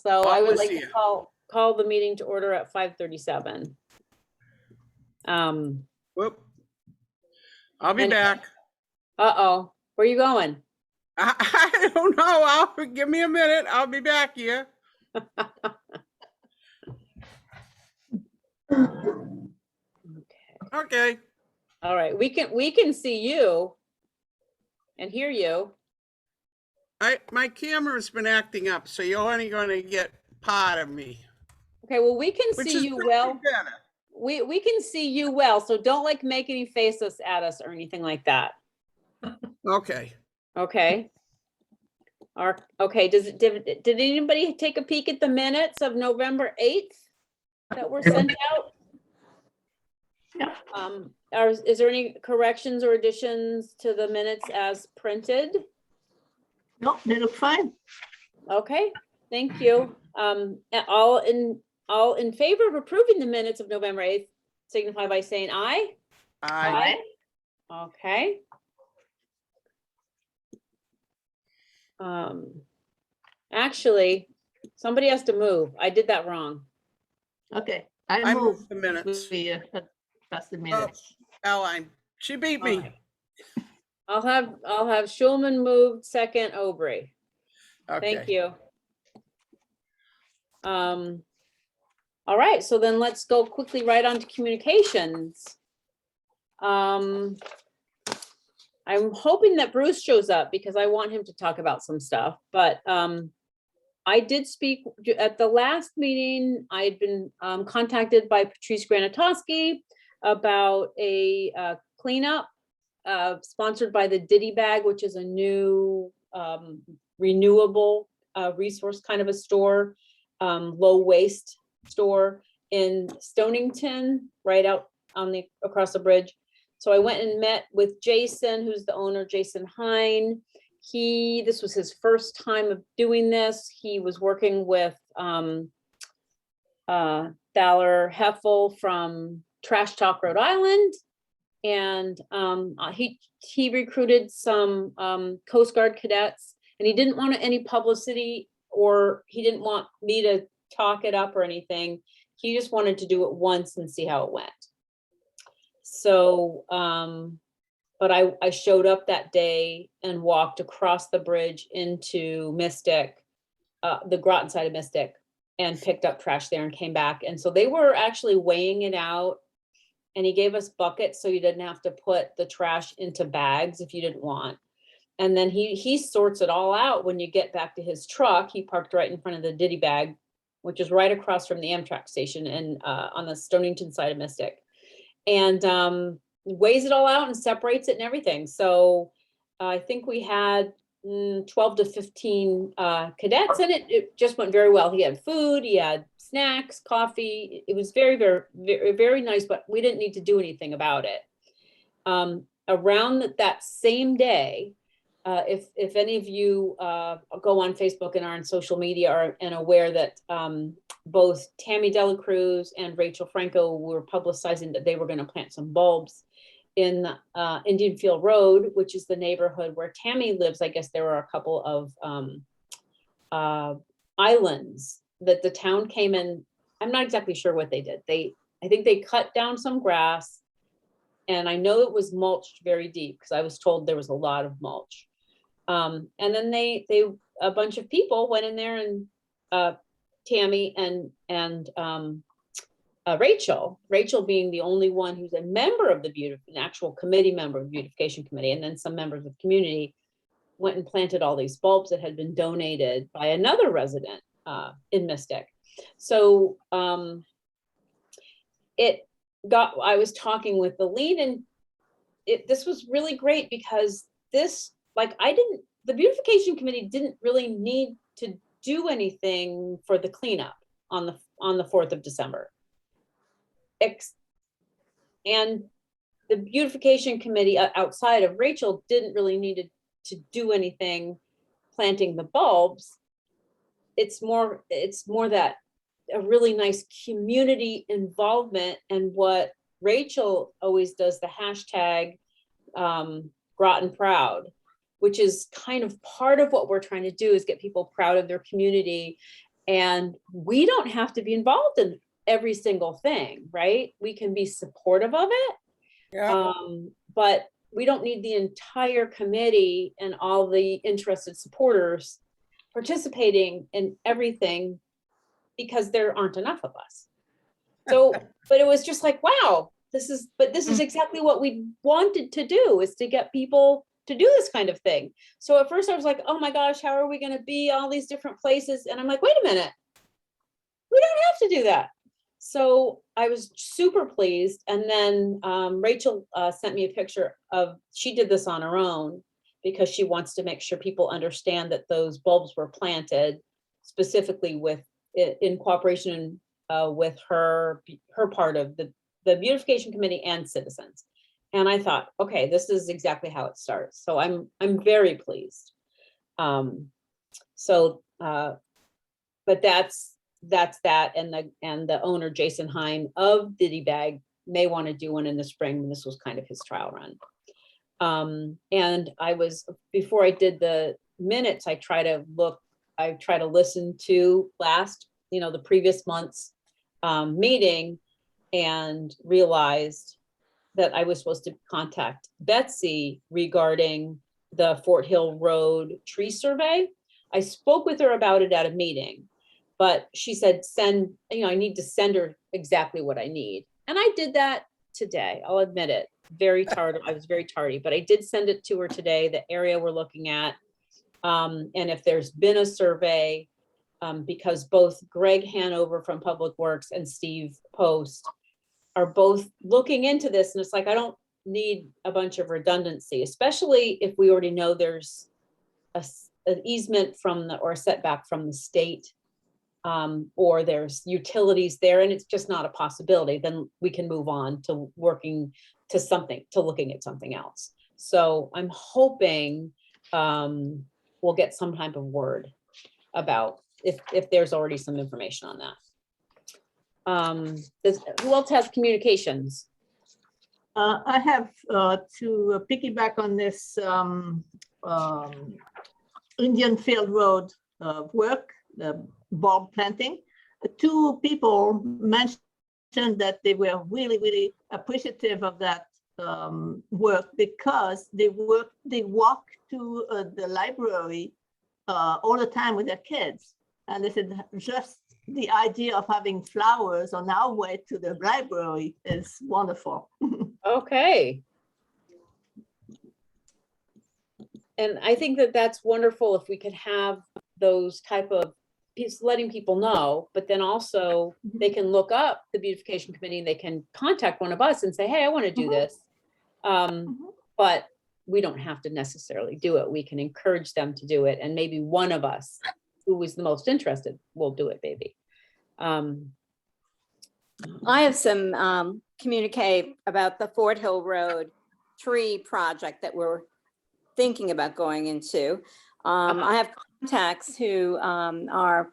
So I would like see to ya. call the meeting to order at 5:37. Whoop. I'll be And- back. Uh-oh, where are you going? I don't know. Give me a minute. I'll be back here. Okay. All right, we can see you and hear you. My camera's been acting up, so you're only going to get part of me. Okay, well, we can Which see is you probably well. better. We can see you well, so don't like make any faces at us or anything like that. Okay. Okay. Okay, did anybody take a peek at the minutes of November 8th that were sent out? Yeah. Is there any corrections or additions to the minutes as printed? No, they look fine. Okay, thank you. And all in favor of approving the minutes of November 8th, signify by saying aye. Aye. Okay. Actually, somebody has to move. I did that wrong. Okay, I I moved move. the minutes. We pass the minutes. Aline, she beat me. All right. I'll have Schulman moved, second Aubrey. Okay. Thank you. All right, so then let's go quickly right on to communications. I'm hoping that Bruce shows up because I want him to talk about some stuff, but I did speak at the last meeting. I had been contacted by Patrice Granatowski about a cleanup sponsored by the Diddy Bag, which is a new renewable resource kind of a store, low waste store in Stonington, right out on across the bridge. So I went and met with Jason, who's the owner, Jason Hine. This was his first time of doing this. He was working with Thaler Heffel from Trash Talk Rhode Island. And he recruited some Coast Guard cadets, and he didn't want any publicity, or he didn't want me to talk it up or anything. He just wanted to do it once and see how it went. So, but I showed up that day and walked across the bridge into Mystic, the Groton side of Mystic, and picked up trash there and came back. And so they were actually weighing it out, and he gave us buckets so you didn't have to put the trash into bags if you didn't want. And then he sorts it all out when you get back to his truck. He parked right in front of the Diddy Bag, which is right across from the Amtrak station and on the Stonington side of Mystic. And weighs it all out and separates it and everything. So I think we had 12 to 15 cadets, and it just went very well. He had food, he had snacks, coffee. It was very, very, very, very nice, but we didn't need to do anything about it. Around that same day, if any of you go on Facebook and are on social media and aware that both Tammy Delacruz and Rachel Franco were publicizing that they were going to plant some bulbs in Indian Field Road, which is the neighborhood where Tammy lives. I guess there were a couple of islands that the town came in. I'm not exactly sure what they did. I think they cut down some grass, and I know it was mulched very deep because I was told there was a lot of mulch. And then a bunch of people went in there, and Tammy and Rachel being the only one who's a member of an actual committee member of the beautification committee, and then some members of the community went and planted all these bulbs that had been donated by another resident in Mystic. So I was talking with the lead, and this was really great because the beautification committee didn't really need to do anything for the cleanup on the 4th of December. And the beautification committee outside of Rachel didn't really need to do anything planting the bulbs. It's more that a really nice community involvement, and what Rachel always does, the hashtag Groton Proud, which is kind of part of what we're trying to do, is get people proud of their community And we don't have to be involved in every single thing, right? We can be supportive of it. Yeah, But we don't need the entire committee and all the interested supporters participating in everything because there aren't enough of us. So, but it was just like, wow, this is exactly what we wanted to do, is to get people to do this kind of thing. So at first I was like, oh my gosh, how are we going to be all these different places? And I'm like, wait a minute, we don't have to do that. So I was super pleased. And then Rachel sent me a picture of, she did this on her own because she wants to make sure people understand that those bulbs were planted specifically with, in cooperation with her part of the beautification committee and citizens. And I thought, okay, this is exactly how it starts. So I'm very pleased. But that's that. And the owner, Jason Hine of Diddy Bag, may want to do one in the spring, and this was kind of his trial run. And before I did the minutes, I try to listen to the previous month's meeting, and realized that I was supposed to contact Betsy regarding the Fort Hill Road tree survey. I spoke with her about it at a meeting, but she said, I need to send her exactly what I need. And I did that today. I'll admit it. I was very tardy, but I did send it to her today, the area we're looking at. And if there's been a survey, because both Greg Hanover from Public Works and Steve Post are both looking into this. And it's like, I don't need a bunch of redundancy, especially if we already know there's an easement or a setback from the state, or there's utilities there, and it's just not a possibility. Then we can move on to looking at something else. So I'm hoping we'll get some type of word about if there's already some information on that. Who else has communications? I have to piggyback on this Indian Field Road work, the bulb planting. Two people mentioned that they were really, really appreciative of that work, because they walk to the library all the time with their kids. And they said just the idea of having flowers on our way to the library is wonderful. Okay. And I think that that's wonderful if we could have those type of pieces, letting people know, but then also they can look up the beautification committee and they can contact one of us and say, hey, I want to do this. But we don't have to necessarily do it. We can encourage them to do it. And maybe one of us who was the most interested will do it, maybe. I have some communique about the Fort Hill Road tree project that we're thinking about going into. I have contacts who are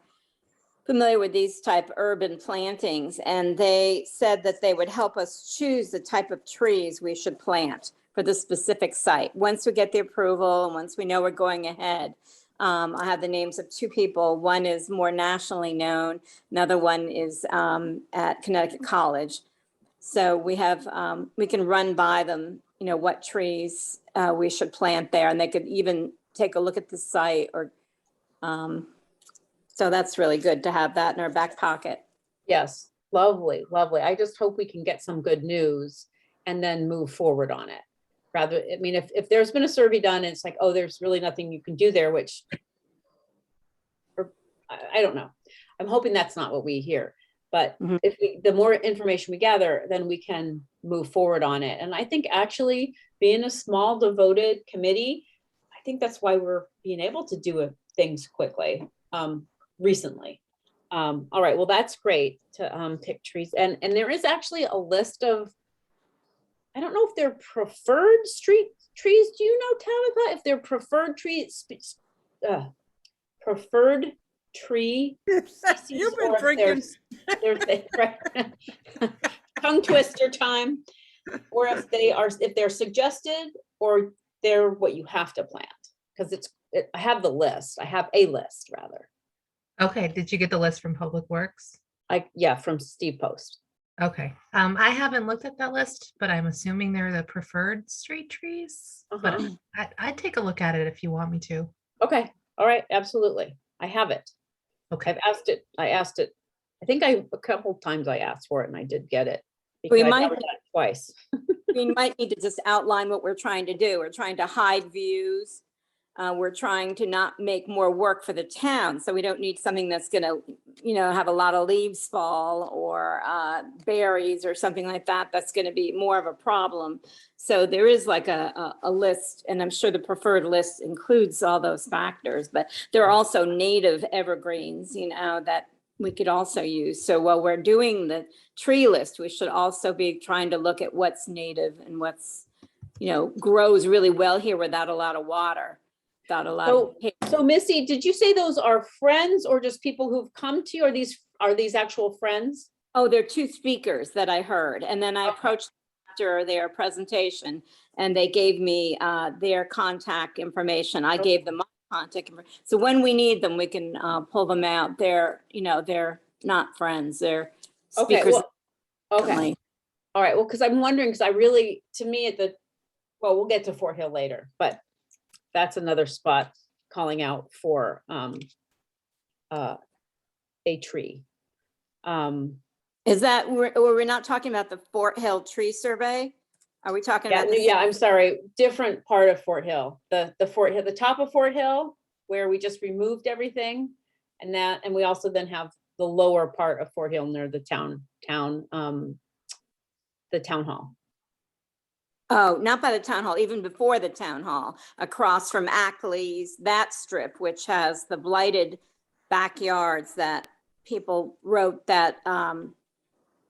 familiar with these type urban plantings, and they said that they would help us choose the type of trees we should plant for the specific site. Once we get the approval and once we know we're going ahead, I have the names of two people. One is more nationally known. Another one is at Connecticut College. So we have, we can run by them, what trees we should plant there, and they could even take a look at the site. Or so that's really good to have that in our back pocket. Yes, lovely, lovely. I just hope we can get some good news and then move forward on it. Rather, I mean, if there's been a survey done and it's like, oh, there's really nothing you can do there, which I don't know. I'm hoping that's not what we hear. But if the more information we gather, then we can move forward on it. And I think actually being a small devoted committee, I think that's why we're being able to do things quickly recently. All right, well, that's great to pick trees. And there is actually a list of, I don't know if they're preferred street trees. Do you know, Tabitha, if they're preferred trees, preferred tree species, You've been or drinking. tongue twister time, or if they're suggested, or they're what you have to plant, because I have the list. I have a list rather. Okay, did you get the list from Public Works? Yeah, from Steve Post. Okay, I haven't looked at that list, but I'm assuming they're the preferred street trees. But I'd take a look at it if you want me to. Okay, all right, absolutely. I have it. Okay, I asked it. I think a couple times I asked for it and I did get it. We because I've might- never done it twice. We might need to just outline what we're trying to do. We're trying to hide views. We're trying to not make more work for the town. So we don't need something that's gonna, have a lot of leaves fall or berries or something like that. That's gonna be more of a problem. So there is like a list, and I'm sure the preferred list includes all those factors, but there are also native evergreens, that we could also use. So while we're doing the tree list, we should also be trying to look at what's native and what's, grows really well here without a lot of water, without a lot of. So Missy, did you say those are friends or just people who've come to you? Are these actual friends? Oh, there are two speakers that I heard, and then I approached them after their presentation, and they gave me their contact information. I gave them my contact information. So when we need them, we can pull them out. They're not friends. They're Okay, speakers. well, okay. All right, well, because I'm wondering, because to me we'll get to Fort Hill later, but that's another spot calling out for a tree. Is that, we're not talking about the Fort Hill tree survey? Are we talking about? Yeah, I'm sorry, different part of Fort Hill, the Fort Hill, the top of Fort Hill, where we just removed everything. And we also then have the lower part of Fort Hill near the town hall. Oh, not by the town hall, even before the town hall, across from Ackley's, that strip, which has the blighted backyards that people wrote that,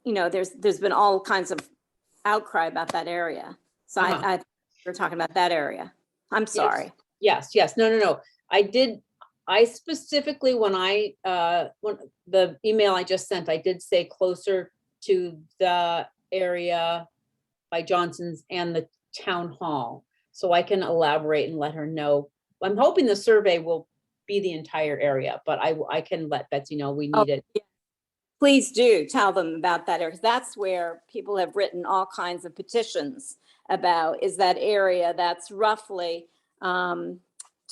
there's been all kinds of outcry about that area. So we're talking about that area. I'm sorry. Yes, no. I specifically, when the email I just sent, I did say closer to the area by Johnson's and the town hall. So I can elaborate and let her know. I'm hoping the survey will be the entire area, but I can let Betsy know we need it. Please do tell them about that area. That's where people have written all kinds of petitions about, is that area that's roughly 2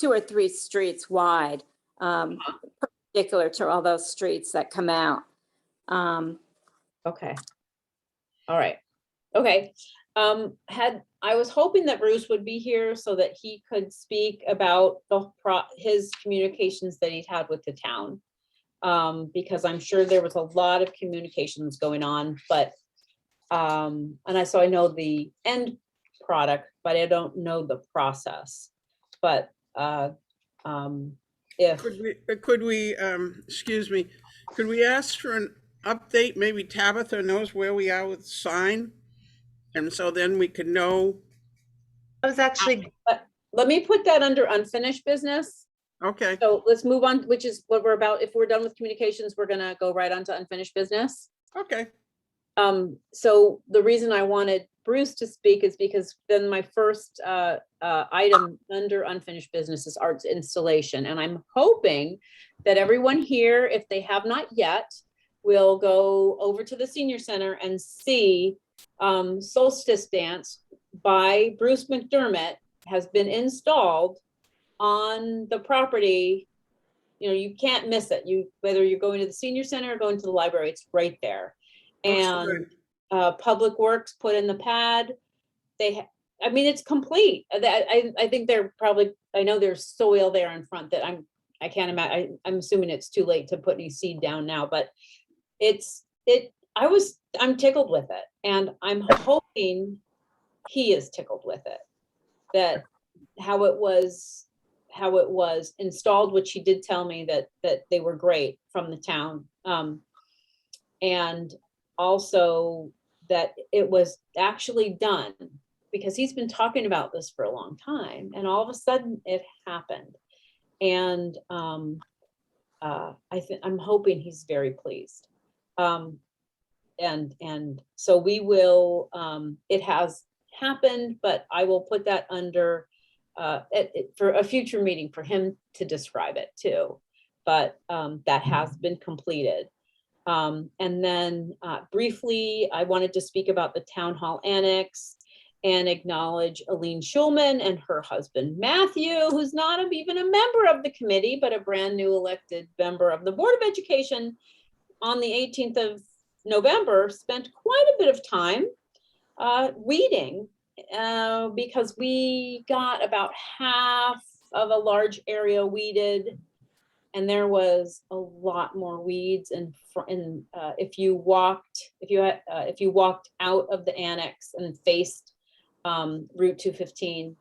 or 3 streets wide, perpendicular to all those streets that come out. Okay. All right. Okay. I was hoping that Bruce would be here so that he could speak about his communications that he's had with the town. Because I'm sure there was a lot of communications going on, but and I know the end product, but I don't know the process. But if Could we, excuse me, could we ask for an update? Maybe Tabitha knows where we are with the sign. And so then we can know. I was actually, let me put that under unfinished business. Okay, So let's move on, which is what we're about. If we're done with communications, we're gonna go right on to unfinished business. okay. So the reason I wanted Bruce to speak is because then my first item under unfinished business is arts installation. And I'm hoping that everyone here, if they have not yet, will go over to the senior center and see Solstice Dance by Bruce McDermott has been installed on the property. You can't miss it. Whether you're going to the senior center or going to the library, it's right there. And Public Works put in the pad. It's complete. I think they're probably, I know there's soil there in front that I can't imagine. I'm assuming it's too late to put any seed down now, but I'm tickled with it. And I'm hoping he is tickled with it, that how it was installed, which he did tell me that they were great from the town. And also that it was actually done, because he's been talking about this for a long time, and all of a sudden it happened. And I'm hoping he's very pleased. And so we will, it has happened, but I will put that under for a future meeting for him to describe it too. but that has been completed. And then briefly, I wanted to speak about the town hall annex and acknowledge Aline Schulman and her husband, Matthew, who's not even a member of the committee, but a brand new elected member of the Board of Education on the 18th of November, spent quite a bit of time weeding because we got about half of a large area weeded, and there was a lot more weeds. And if you walked out of the annex and faced Route 215,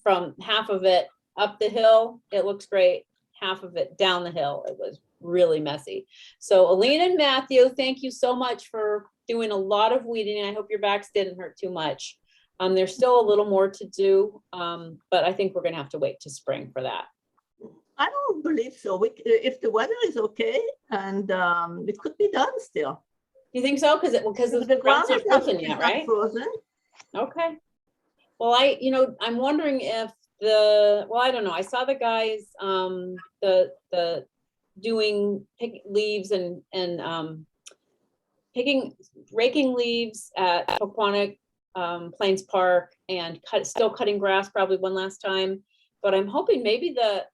from half of it up the hill, it looks great. Half of it down the hill, it was really messy. So Aline and Matthew, thank you so much for doing a lot of weeding. I hope your backs didn't hurt too much. There's still a little more to do, but I think we're gonna have to wait to spring for that. I don't believe so. If the weather is okay, and it could be done still. You think so? Because the ground's not frozen yet, right? Frozen. Okay. Well, I'm wondering if I don't know. I saw the guys, picking leaves and raking leaves at Poquonic Plains Park, and still cutting grass probably one last time. But I'm hoping maybe the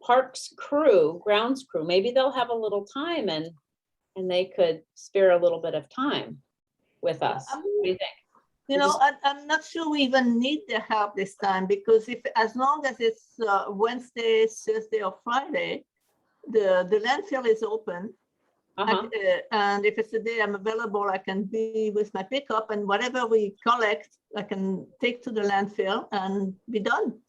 parks crew, grounds crew, maybe they'll have a little time and they could spare a little bit of time with us. What do you think? You know, I'm not sure we even need the help this time, because as long as it's Wednesday, Thursday, or Friday, the landfill is open. And if it's a day I'm available, I can be with my pickup, and whatever we collect, I can take to the landfill and be done.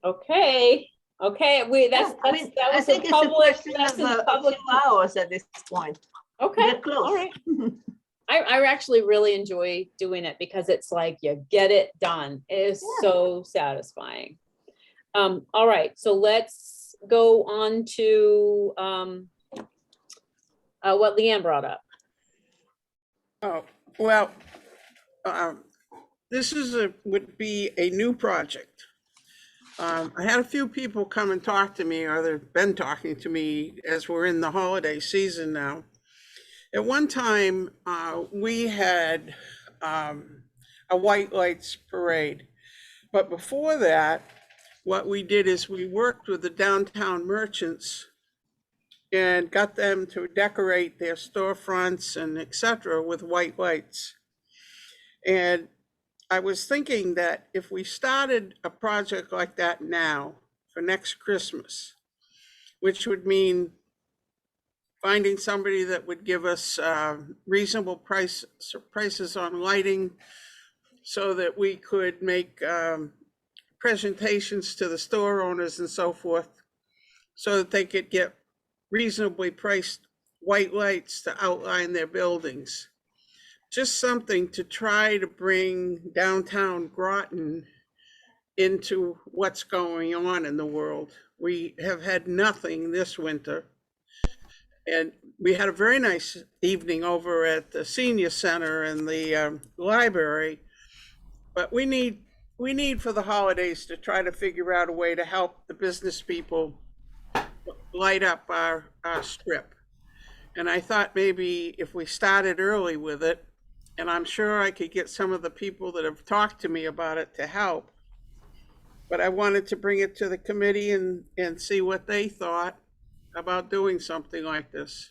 Okay. I think it's a question of a few hours at this point. Okay. We're close. All right. I actually really enjoy doing it because it's like you get it done. It is so satisfying. All right, so let's go on to what Leanne brought up. Oh, well, this would be a new project. I had a few people come and talk to me, or they've been talking to me as we're in the holiday season now. At one time, we had a white lights parade. But before that, what we did is we worked with the downtown merchants and got them to decorate their storefronts and et cetera with white lights. And I was thinking that if we started a project like that now for next Christmas, which would mean finding somebody that would give us reasonable prices on lighting, so that we could make presentations to the store owners and so forth, so that they could get reasonably priced white lights to outline their buildings. Just something to try to bring downtown Groton into what's going on in the world. We have had nothing this winter. And we had a very nice evening over at the senior center and the library. But we need for the holidays to try to figure out a way to help the business people light up our strip. And I thought maybe if we started early with it, and I'm sure I could get some of the people that have talked to me about it to help. But I wanted to bring it to the committee and see what they thought about doing something like this.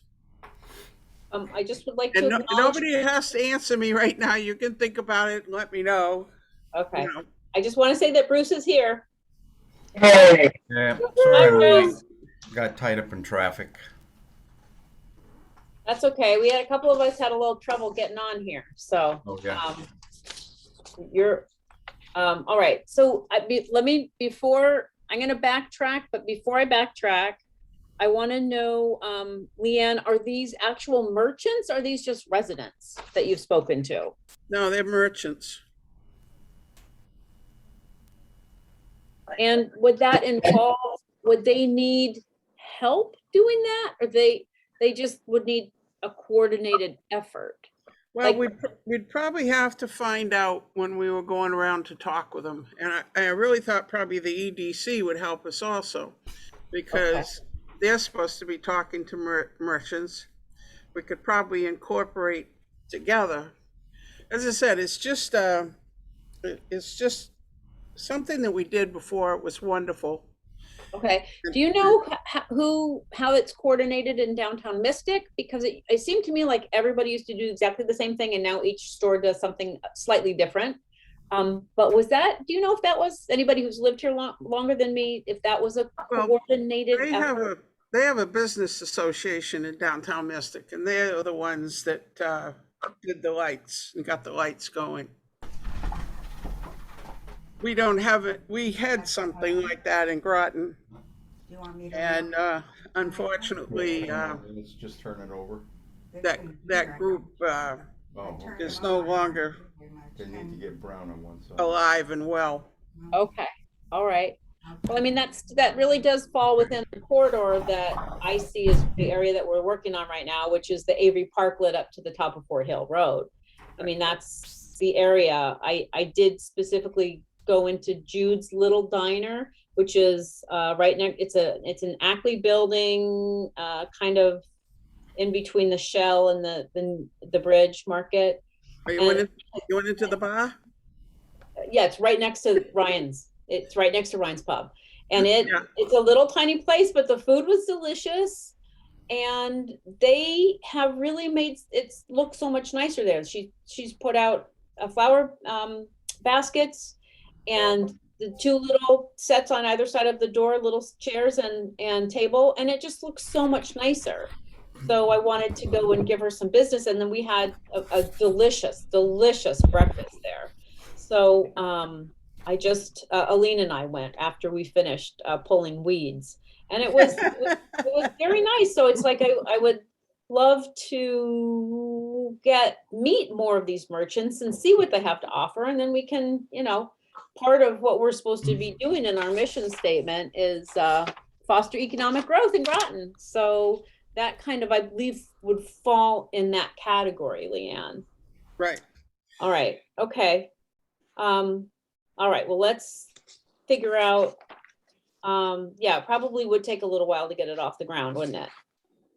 I just would like to And acknowledge. nobody has to answer me right now. You can think about it and let me know. Okay. You know. I just want to say that Bruce is here. Yeah, Hi, sorry I'm late. Bruce. Got tied up in traffic. That's okay. We had a couple of us had a little trouble getting on here. So Oh, yeah. you're all right. So I'm going to backtrack, but before I backtrack, I want to know, Leanne, are these actual merchants? Or are these just residents that you've spoken to? No, they're merchants. And would that involve, would they need help doing that? Or they just would need a coordinated effort? Well, Like- we'd probably have to find out when we were going around to talk with them. And I really thought probably the EDC would help us also, because they're supposed to be talking to merchants. We could probably incorporate together. As I said, it's just something that we did before. It was wonderful. Okay, do you know how it's coordinated in downtown Mystic? Because it seemed to me like everybody used to do exactly the same thing and now each store does something slightly different. But was that, do you know if that was, anybody who's lived here longer than me, if that was a Well, coordinated They effort? have a business association in downtown Mystic, and they're the ones that did the lights and got the lights going. We don't have it. We had something like that in Groton, Do you want me to? and unfortunately, Let's just turn it over. that group Oh, is no longer they need to get brown on one side. alive and well. Okay, all right. Well, I mean, that really does fall within the corridor that I see as the area that we're working on right now, which is the Avery Parklet up to the top of Fort Hill Road. I mean, that's the area. I did specifically go into Jude's Little Diner, which is right next, it's an Ackley building, kind of in between the Shell and the Bridge Market. Are you went into the bar? Yeah, it's right next to Ryan's. It's right next to Ryan's Pub. And Yeah. it's a little tiny place, but the food was delicious. And they have really made it look so much nicer there. She's put out flower baskets and the two little sets on either side of the door, little chairs and table, and it just looks so much nicer. So I wanted to go and give her some business, and then we had a delicious breakfast there. So Aline and I went after we finished pulling weeds, and it was very nice. So it's like I would love to meet more of these merchants and see what they have to offer, and then we can, part of what we're supposed to be doing in our mission statement is foster economic growth in Groton. So that kind of, I believe, would fall in that category, Leanne. Right. All right. Okay. All right. Well, let's figure out. Yeah, it probably would take a little while to get it off the ground, wouldn't it?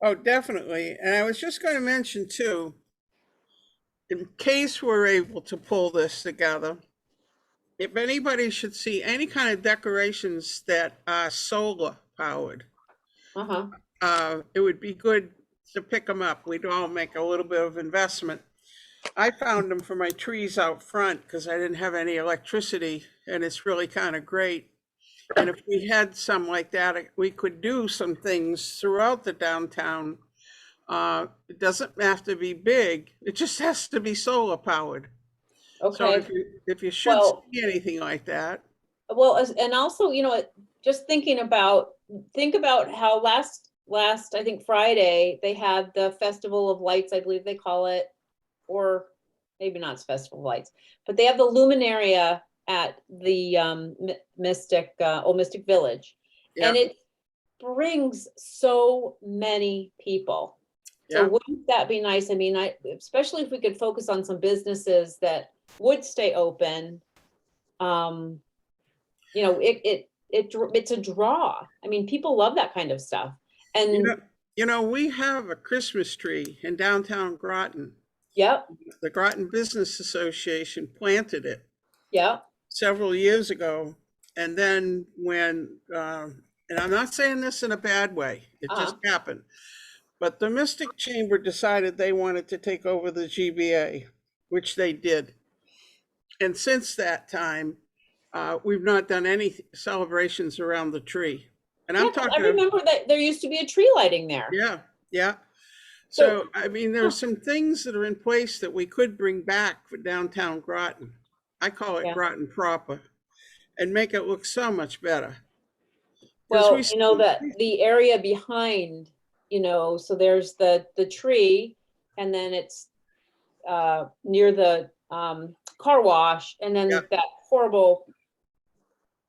Oh, definitely. And I was just going to mention too, in case we're able to pull this together, if anybody should see any kind of decorations that are solar powered, it would be good to pick them up. We'd all make a little bit of investment. I found them for my trees out front because I didn't have any electricity, and it's really kind of great. And if we had some like that, we could do some things throughout the downtown. It doesn't have to be big. It just has to be solar powered. So Okay. if you should Well- see anything like that, Well, and also, just think about how last, I think Friday, they had the Festival of Lights, I believe they call it, or maybe not it's Festival of Lights, but they have the Luminaria at the Old Mystic Village. And Yeah. it brings so many people. So Yeah. wouldn't that be nice? I mean, especially if we could focus on some businesses that would stay open. It's a draw. I mean, people love that kind of stuff. And we have a Christmas tree in downtown Groton. yep, The Groton Business Association planted it yep, several years ago. And then when, and I'm not saying this in a bad way, it just happened. But the Mystic Chamber decided they wanted to take over the GBA, which they did. And since that time, we've not done any celebrations around the tree. And I'm yeah, I talking, remember that there used to be a tree lighting there. yeah. So, I mean, there's some things that are in place that we could bring back for downtown Groton. I call it Yeah. Groton proper, and make it look so much better. 'Cause Well, we that the area behind, so there's the tree, and then it's near the car wash, and then Yeah. that horrible,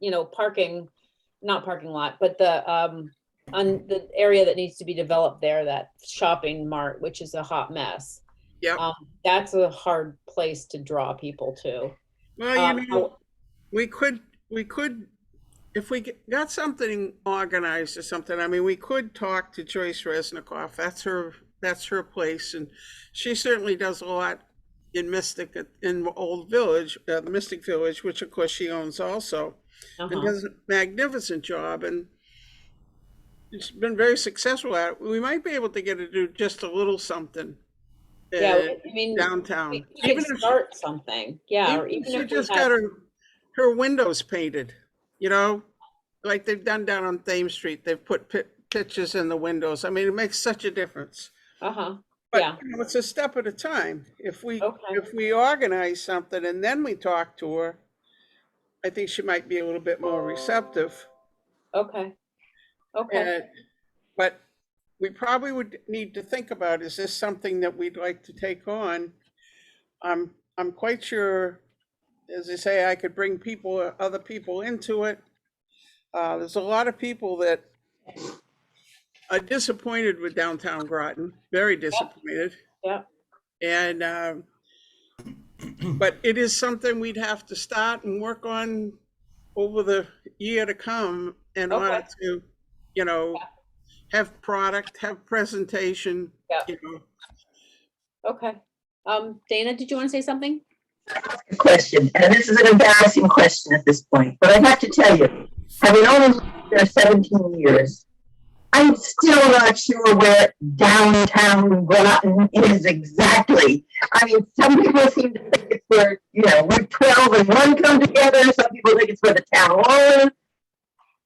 not parking lot, but the area that needs to be developed there, that shopping mart, which is a hot mess. Yep. That's a hard place to draw people to. Well, we could, if we got something organized or something, I mean, we could talk to Joyce Resnikoff. That's her place. And she certainly does a lot in Mystic, in Old Village, the Mystic Village, which of course she owns also, and does a magnificent job. And it's been very successful at it. We might be able to get her to do just a little something. Yeah, I mean, Downtown. we could start something. Yeah, or even she if we just had, got her windows painted, you know, like they've done down on Thames Street. They've put pictures in the windows. I mean, it makes such a difference. uh-huh, But yeah, you know, it's a step at a time. If we okay, organize something and then we talk to her, I think she might be a little bit more receptive. okay, okay. But we probably would need to think about, is this something that we'd like to take on? I'm quite sure, as I say, I could bring other people into it. There's a lot of people that are disappointed with downtown Groton, very disappointed. Yeah, And, but it is something we'd have to start and work on over the year to come in order to, you know, have product, have presentation, yeah, you know. okay. Dana, did you want to say something? Question, and this is an embarrassing question at this point, but I have to tell you, having only lived there 17 years, I'm still not sure where downtown Groton is exactly. I mean, some people seem to think it's where, you know, Route 12 and 1 come together. Some people think it's where the town hall is.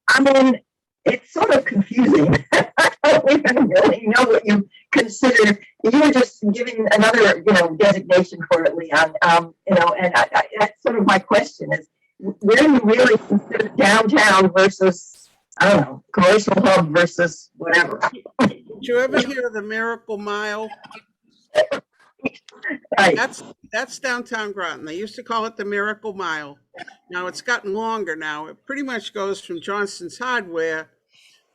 I mean, it's sort of confusing. I don't even really know what you consider. You were just giving another, you know, designation for it, Leon. You know, and that's sort of my question is, where do you really consider downtown versus, I don't know, commercial hub versus whatever? Did you ever hear of the Miracle Mile? Right. That's downtown Groton. They used to call it the Miracle Mile. Now it's gotten longer now. It pretty much goes from Johnston's Hardware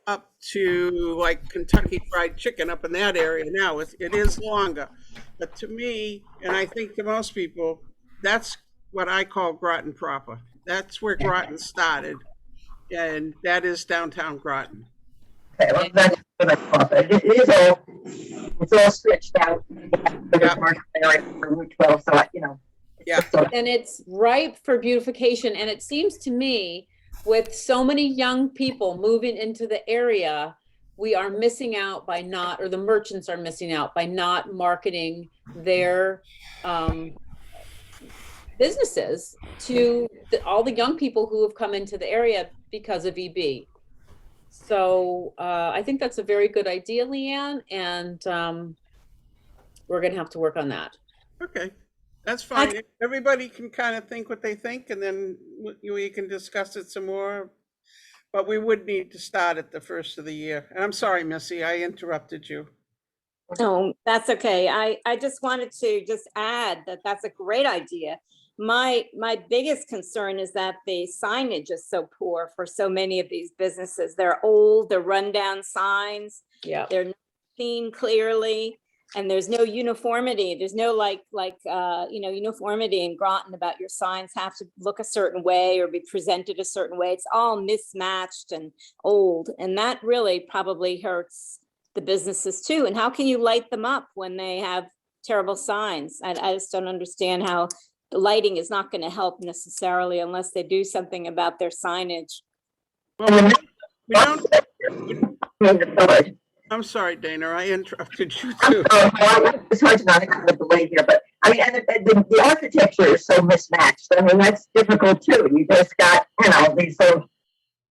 up to like Kentucky Fried Chicken up in that area now. It is longer. But to me, and I think to most people, that's what I call Groton proper. That's where Groton started. And that is downtown Groton. Okay, well, that's what I thought. It's all stretched out for the commercial area for Route 12. So, you know, Yeah. And it's ripe for beautification. And it seems to me, with so many young people moving into the area, we are missing out by not, or the merchants are missing out by not marketing their businesses to all the young people who have come into the area because of EB. So I think that's a very good idea, Leanne, and we're gonna have to work on that. Okay, that's fine. Everybody can kind of think what they think, and then we can discuss it some more. But we would need to start at the first of the year. And I'm sorry, Missy, I interrupted you. No, that's okay. I just wanted to just add that that's a great idea. My biggest concern is that the signage is so poor for so many of these businesses. They're old, they're rundown signs. Yeah. They're not seen clearly, and there's no uniformity. There's no uniformity in Groton about your signs have to look a certain way or be presented a certain way. It's all mismatched and old, and that really probably hurts the businesses too. And how can you light them up when they have terrible signs? I just don't understand how the lighting is not going to help necessarily unless they do something about their signage. Well, I'm sorry, Dana, I interrupted you too. It's hard to not have a delay here, but I mean, and the architecture is so mismatched. I mean, that's difficult too. You just got, you know, these sort of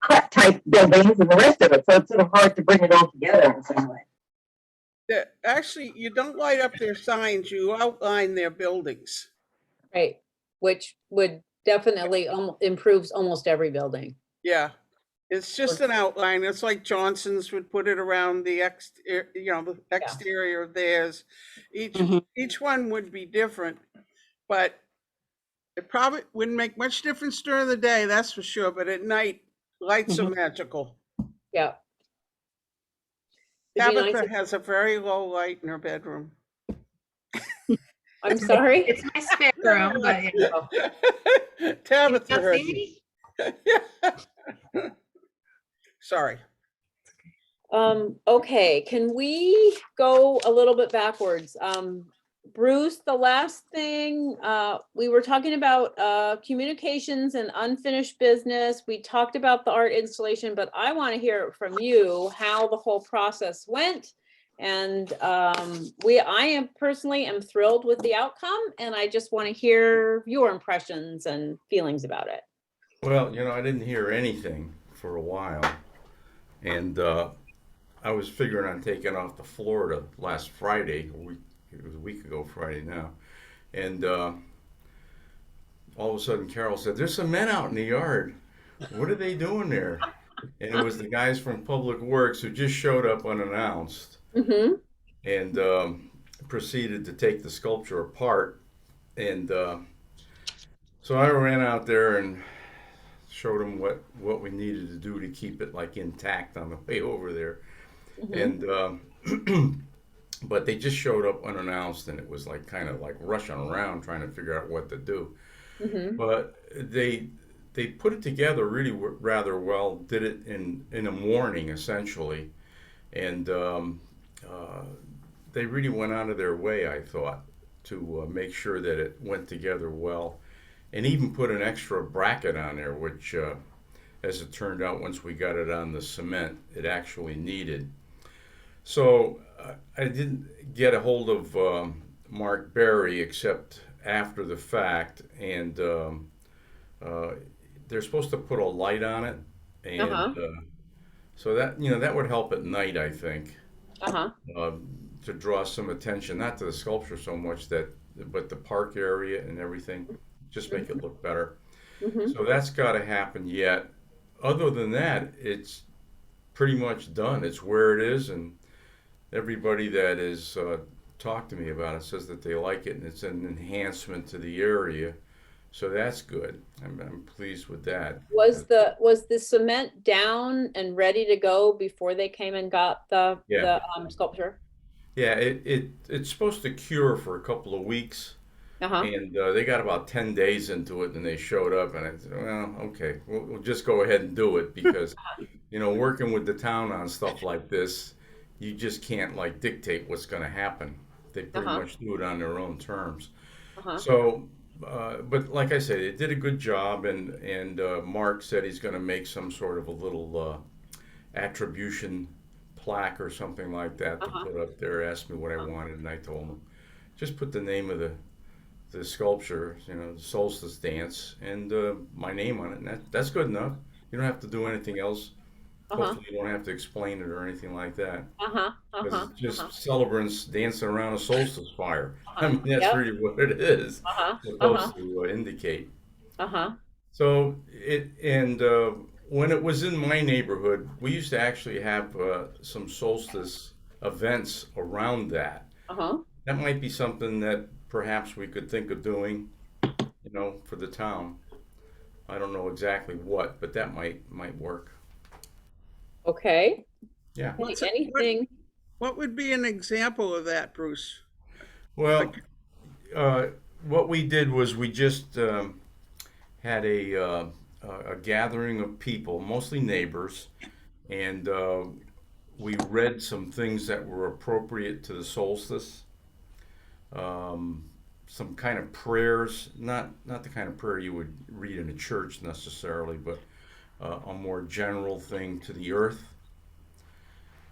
hut type buildings and the rest of it. So it's sort of hard to bring it all together in some way. Actually, you don't light up their signs, you outline their buildings. Right, which would definitely improves almost every building. Yeah, it's just an outline. It's like Johnson's would put it around the exterior of theirs. Each one would be different, but it probably wouldn't make much difference during the day, that's for sure. But at night, lights are magical. Yeah. Tabitha has a very low light in her bedroom. I'm sorry. It's my spare room, but yeah. Can Tabitha you heard see you. me? Sorry. Okay, can we go a little bit backwards? Bruce, the last thing, we were talking about, communications and unfinished business. We talked about the art installation, but I want to hear from you how the whole process went. And, I am personally am thrilled with the outcome, and I just want to hear your impressions and feelings about it. Well, I didn't hear anything for a while, and I was figuring on taking off to Florida last Friday. It was a week ago Friday now, and all of a sudden Carol said, "There's some men out in the yard. What are they doing there?" And it was the guys from Public Works who just showed up unannounced Mm-hmm. and proceeded to take the sculpture apart. And so I ran out there and showed them what we needed to do to keep it like intact on the way over there. And but they just showed up unannounced, and it was like kind of like rushing around trying to figure out what to do. Mm-hmm. But they put it together really rather well. Did it in a morning essentially, and they really went out of their way, I thought, to make sure that it went together well, and even put an extra bracket on there, which, as it turned out, once we got it on the cement, it actually needed. So I didn't get a hold of Mark Berry except after the fact, and they're supposed to put a light on it, and so that would help at night, I think, to draw some attention, not to the sculpture so much but the park area and everything, just make it look better. So that's got to happen yet. Other than that, it's pretty much done. It's where it is, and everybody that has talked to me about it says that they like it, and it's an enhancement to the area. So that's good. I'm pleased with that. Was the cement down and ready to go before they came and got the sculpture? Yeah, it's supposed to cure for a couple of weeks, and they got about 10 days into it, and they showed up, and I said, well, okay, we'll just go ahead and do it, because working with the town on stuff like this, you just can't like dictate what's going to happen. They pretty much do it on their own terms. So, but like I said, it did a good job, and Mark said he's going to make some sort of a little attribution plaque or something like that to put up there. Asked me what I wanted, and I told him just put the name of the sculpture, the solstice dance, and my name on it, and that's good enough. You don't have to do anything else. Hopefully you don't have to explain it or anything like that. Because it's just celebrants dancing around a solstice fire. I mean, that's really what it is supposed to indicate. So when it was in my neighborhood, we used to actually have some solstice events around that. That might be something that perhaps we could think of doing, for the town. I don't know exactly what, but that might work. Okay. Yeah. Anything? What would be an example of that, Bruce? Well, what we did was we just had a gathering of people, mostly neighbors, and we read some things that were appropriate to the solstice. Some kind of prayers, not the kind of prayer you would read in a church necessarily, but a more general thing to the earth.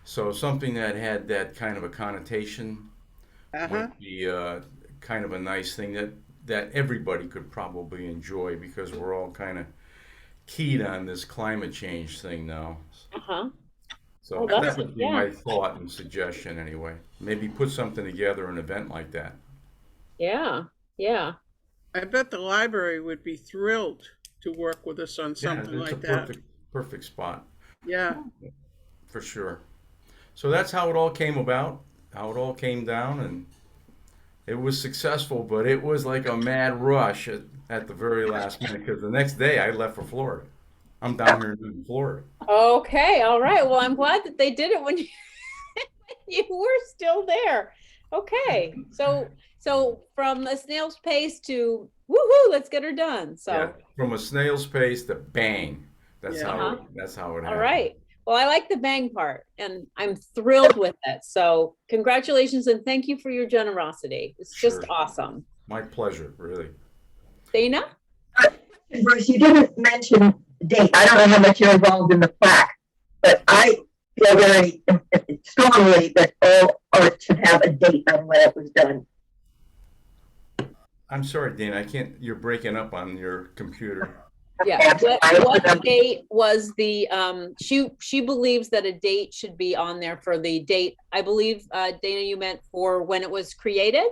So something that had that kind of a connotation would be kind of a nice thing that everybody could probably enjoy, because we're all kind of keyed on this climate change thing now. So that would be my thought and suggestion anyway. Maybe put something together, an event like that. Yeah. I bet the library would be thrilled to work with us on something like that. Perfect spot. Yeah. For sure. So that's how it all came about, how it all came down, and it was successful, but it was like a mad rush at the very last minute, because the next day I left for Florida. I'm down here in Florida. Okay. All right. Well, I'm glad that they did it when you were still there. Okay. So So from a snail's pace to woohoo, let's get her done. So. Yeah, from a snail's pace to bang. That's Yeah. how that's how it All happened. right. Well, I like the bang part and I'm thrilled with it. So congratulations and thank you for your generosity. It's just Sure. awesome. My pleasure, really. Dana? Bruce, you didn't mention the date. I don't know how much you're involved in the plaque, but I feel very strongly that all art should have a date on when it was done. I'm sorry, Dana, I can't, you're breaking up on your computer. Yeah. What date was the, she believes that a date should be on there for the date. I believe, Dana, you meant for when it was created?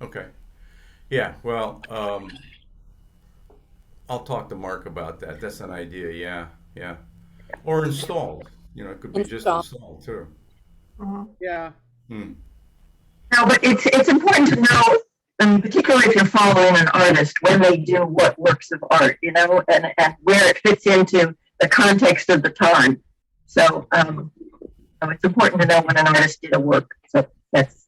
Okay. Yeah, well, I'll talk to Mark about that. That's an idea, yeah, yeah. Or installed, you know, it could be just installed too. Yeah. Hmm. No, but it's important to know, particularly if you're following an artist, when they do what works of art, you know, and where it fits into the context of the time. So, it's important to know when an artist did a work. So that's.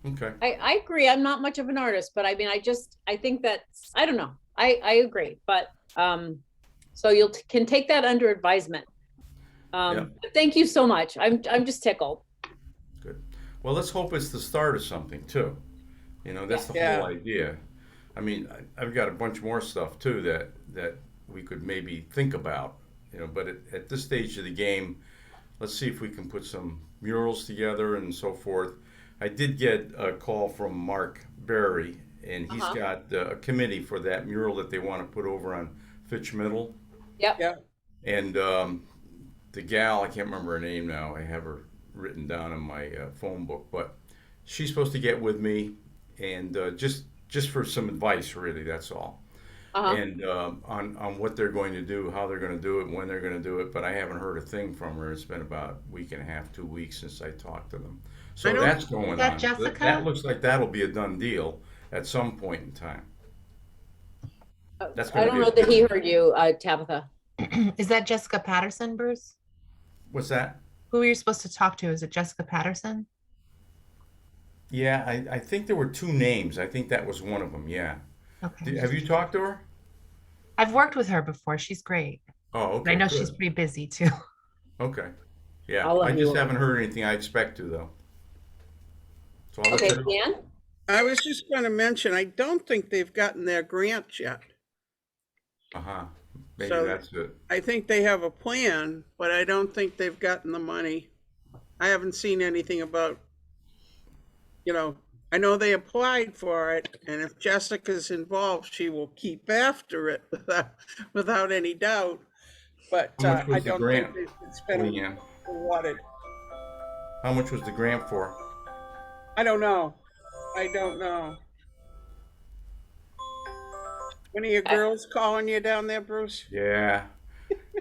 Okay. I agree. I'm not much of an artist, but I mean, I think that, I don't know. I agree, but, so you can take that under advisement. Yeah. Thank you so much. I'm just tickled. Good. Well, let's hope it's the start of something too. You know, that's the Yeah. whole idea. I mean, I've got a bunch more stuff too that we could maybe think about, you know, but at this stage of the game, let's see if we can put some murals together and so forth. I did get a call from Mark Berry, and he's got a committee for that mural that they want to put over on Fitch Middle. Yep. Yeah. And the gal, I can't remember her name now. I have her written down in my phone book, but she's supposed to get with me and just for some advice, really. That's all. And on what they're going to do, how they're going to do it, when they're going to do it. But I haven't heard a thing from her. It's been about a week and a half, 2 weeks since I talked to them. So that's going Is that on. Jessica? That looks like that'll be a done deal at some point in time. That's I gonna don't be know that he heard you, Tabitha. Is that Jessica Patterson, Bruce? What's that? Who were you supposed to talk to? Is it Jessica Patterson? Yeah, I think there were two names. I think that was one of them. Yeah. Okay. Have you talked to her? I've worked with her before. She's great. Oh, But okay. I know good. she's pretty busy too. Okay. Yeah, I'll let I you just know. haven't heard anything. I expect to though. So I'll let Okay, you know. Dan? I was just going to mention, I don't think they've gotten their grant yet. Uh-huh. Maybe So- that's it. I think they have a plan, but I don't think they've gotten the money. I haven't seen anything about, you know, I know they applied for it, and if Jessica's involved, she will keep after it without any doubt. But How much was I the don't grant, think it's been Leanne? awarded. How much was the grant for? I don't know. I don't know. One of your girls calling you down there, Bruce? Yeah,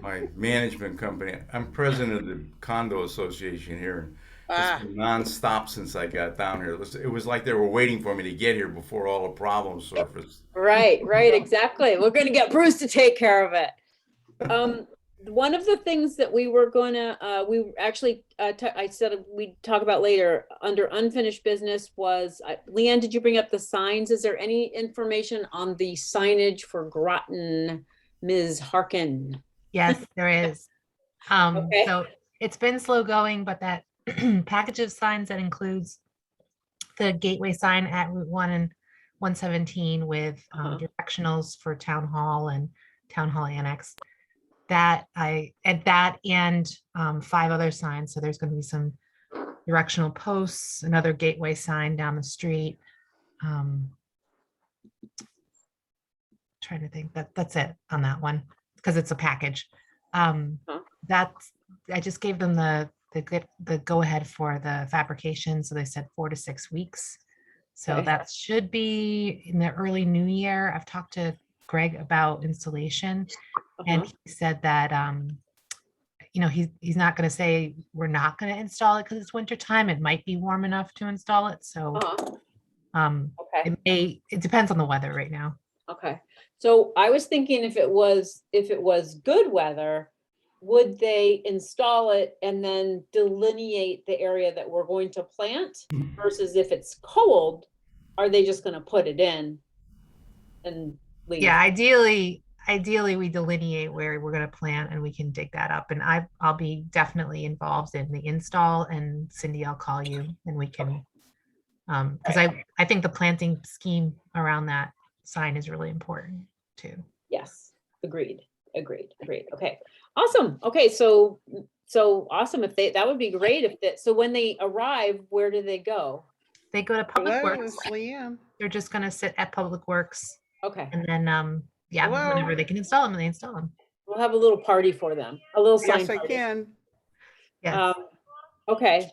my management company. I'm president of the condo association here, and it's been nonstop since I got down here. It was like they were waiting for me to get here before all the problems surfaced. Right, exactly. We're gonna get Bruce to take care of it. One of the things that we were gonna, we actually, I said we'd talk about later, under unfinished business was, Leanne, did you bring up the signs? Is there any information on the signage for Groton, Ms. Harkin? Yes, there is. Okay. So it's been slow going, but that package of signs that includes the gateway sign at Route 1 and 117 with directionals for Town Hall and Town Hall Annex. That and 5 other signs. So there's going to be some directional posts, another gateway sign down the street. Trying to think that's it on that one because it's a package. That's I just gave them the go ahead for the fabrication. So they said 4 to 6 weeks. So Okay. that should be in the early new year. I've talked to Greg about installation. And he said that, you know, he's not going to say we're not going to install it because it's winter time. It might be warm enough to install it. So Okay. it depends on the weather right now. Okay. So I was thinking if it was good weather, would they install it and then delineate the area that we're going to plant? Versus if it's cold, are they just gonna put it in and leave? Yeah, ideally we delineate where we're going to plant and we can dig that up. And I'll be definitely involved in the install, and Cindy, I'll call you and we can, because I think the planting scheme around that sign is really important too. Yes, agreed. Okay, awesome. Okay, so awesome. If that would be great if that, so when they arrive, where do they go? They go to Public Hello, Works. it's Leanne. They're just going to sit at Public Works, Okay, and then yeah, Hello? whenever they can install them, they install them. we'll have a little party for them, a little sign Yes, I party. can. Yes. Okay.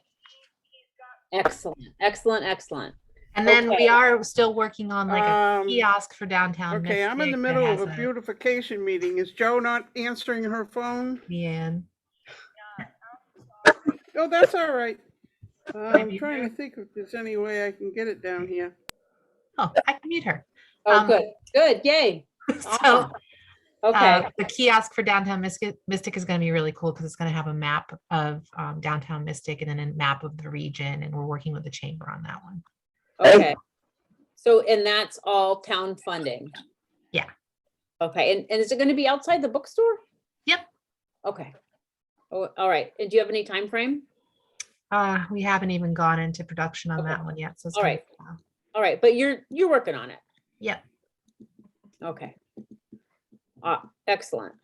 Excellent. And then Okay. we are still working on like a Um, kiosk for downtown. Okay, I'm in the Mystic that middle of has a beautification meeting. Is Joe not answering her phone? Leanne. Oh, that's all right. I'm Maybe trying to there. think if there's any way I can get it down here. Oh, I can mute her. Oh, good, yay. So Okay, the kiosk for downtown Mystic is going to be really cool because it's going to have a map of downtown Mystic and then a map of the region, and we're working with the chamber on that one. okay. So, and that's all town funding? Yeah. Okay, and is it gonna be outside the bookstore? Yep. Okay. Oh, all right. And do you have any time frame? We haven't even gone into production on Okay. that one yet. So it's All gonna right. be a while. All right, but you're working on it. Yep. Okay. Excellent.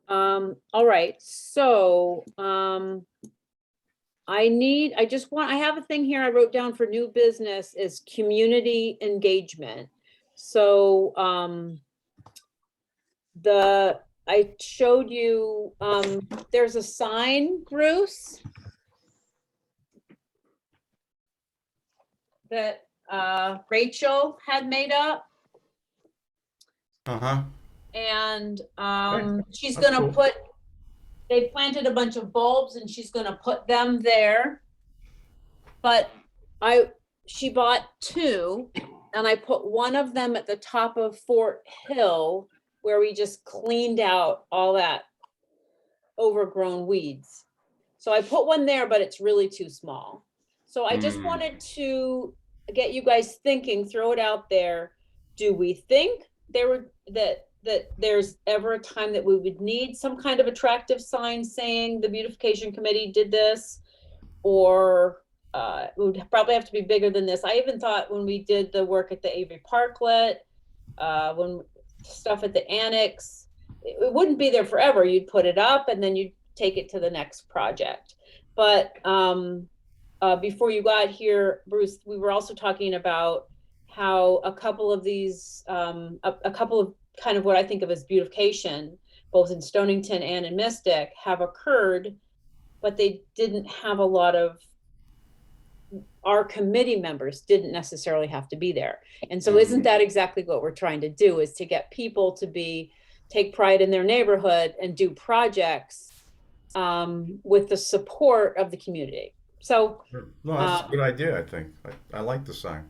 All right, so, I have a thing here I wrote down for new business is community engagement. So, I showed you, there's a sign, Bruce, that, Rachel had made up. Uh-huh. And she's That's gonna cool. they planted a bunch of bulbs and she's gonna put them there. But she bought two and I put one of them at the top of Fort Hill where we just cleaned out all that overgrown weeds. So I put one there, but it's really too small. So I just wanted to get you guys thinking, throw it out there. Do we think that there's ever a time that we would need some kind of attractive sign saying the beautification committee did this? Or it would probably have to be bigger than this. I even thought when we did the work at the Avery Parklet, when stuff at the annex, it wouldn't be there forever. You'd put it up and then you'd take it to the next project. But before you got here, Bruce, we were also talking about how a couple of these, a couple of kind of what I think of as beautification, both in Stonington and in Mystic, have occurred, but they didn't have a lot of, our committee members didn't necessarily have to be there. And so isn't that exactly what we're trying to do, is to get people to take pride in their neighborhood and do projects with the support of the community. So No, that's a good idea, I think. I like the sign.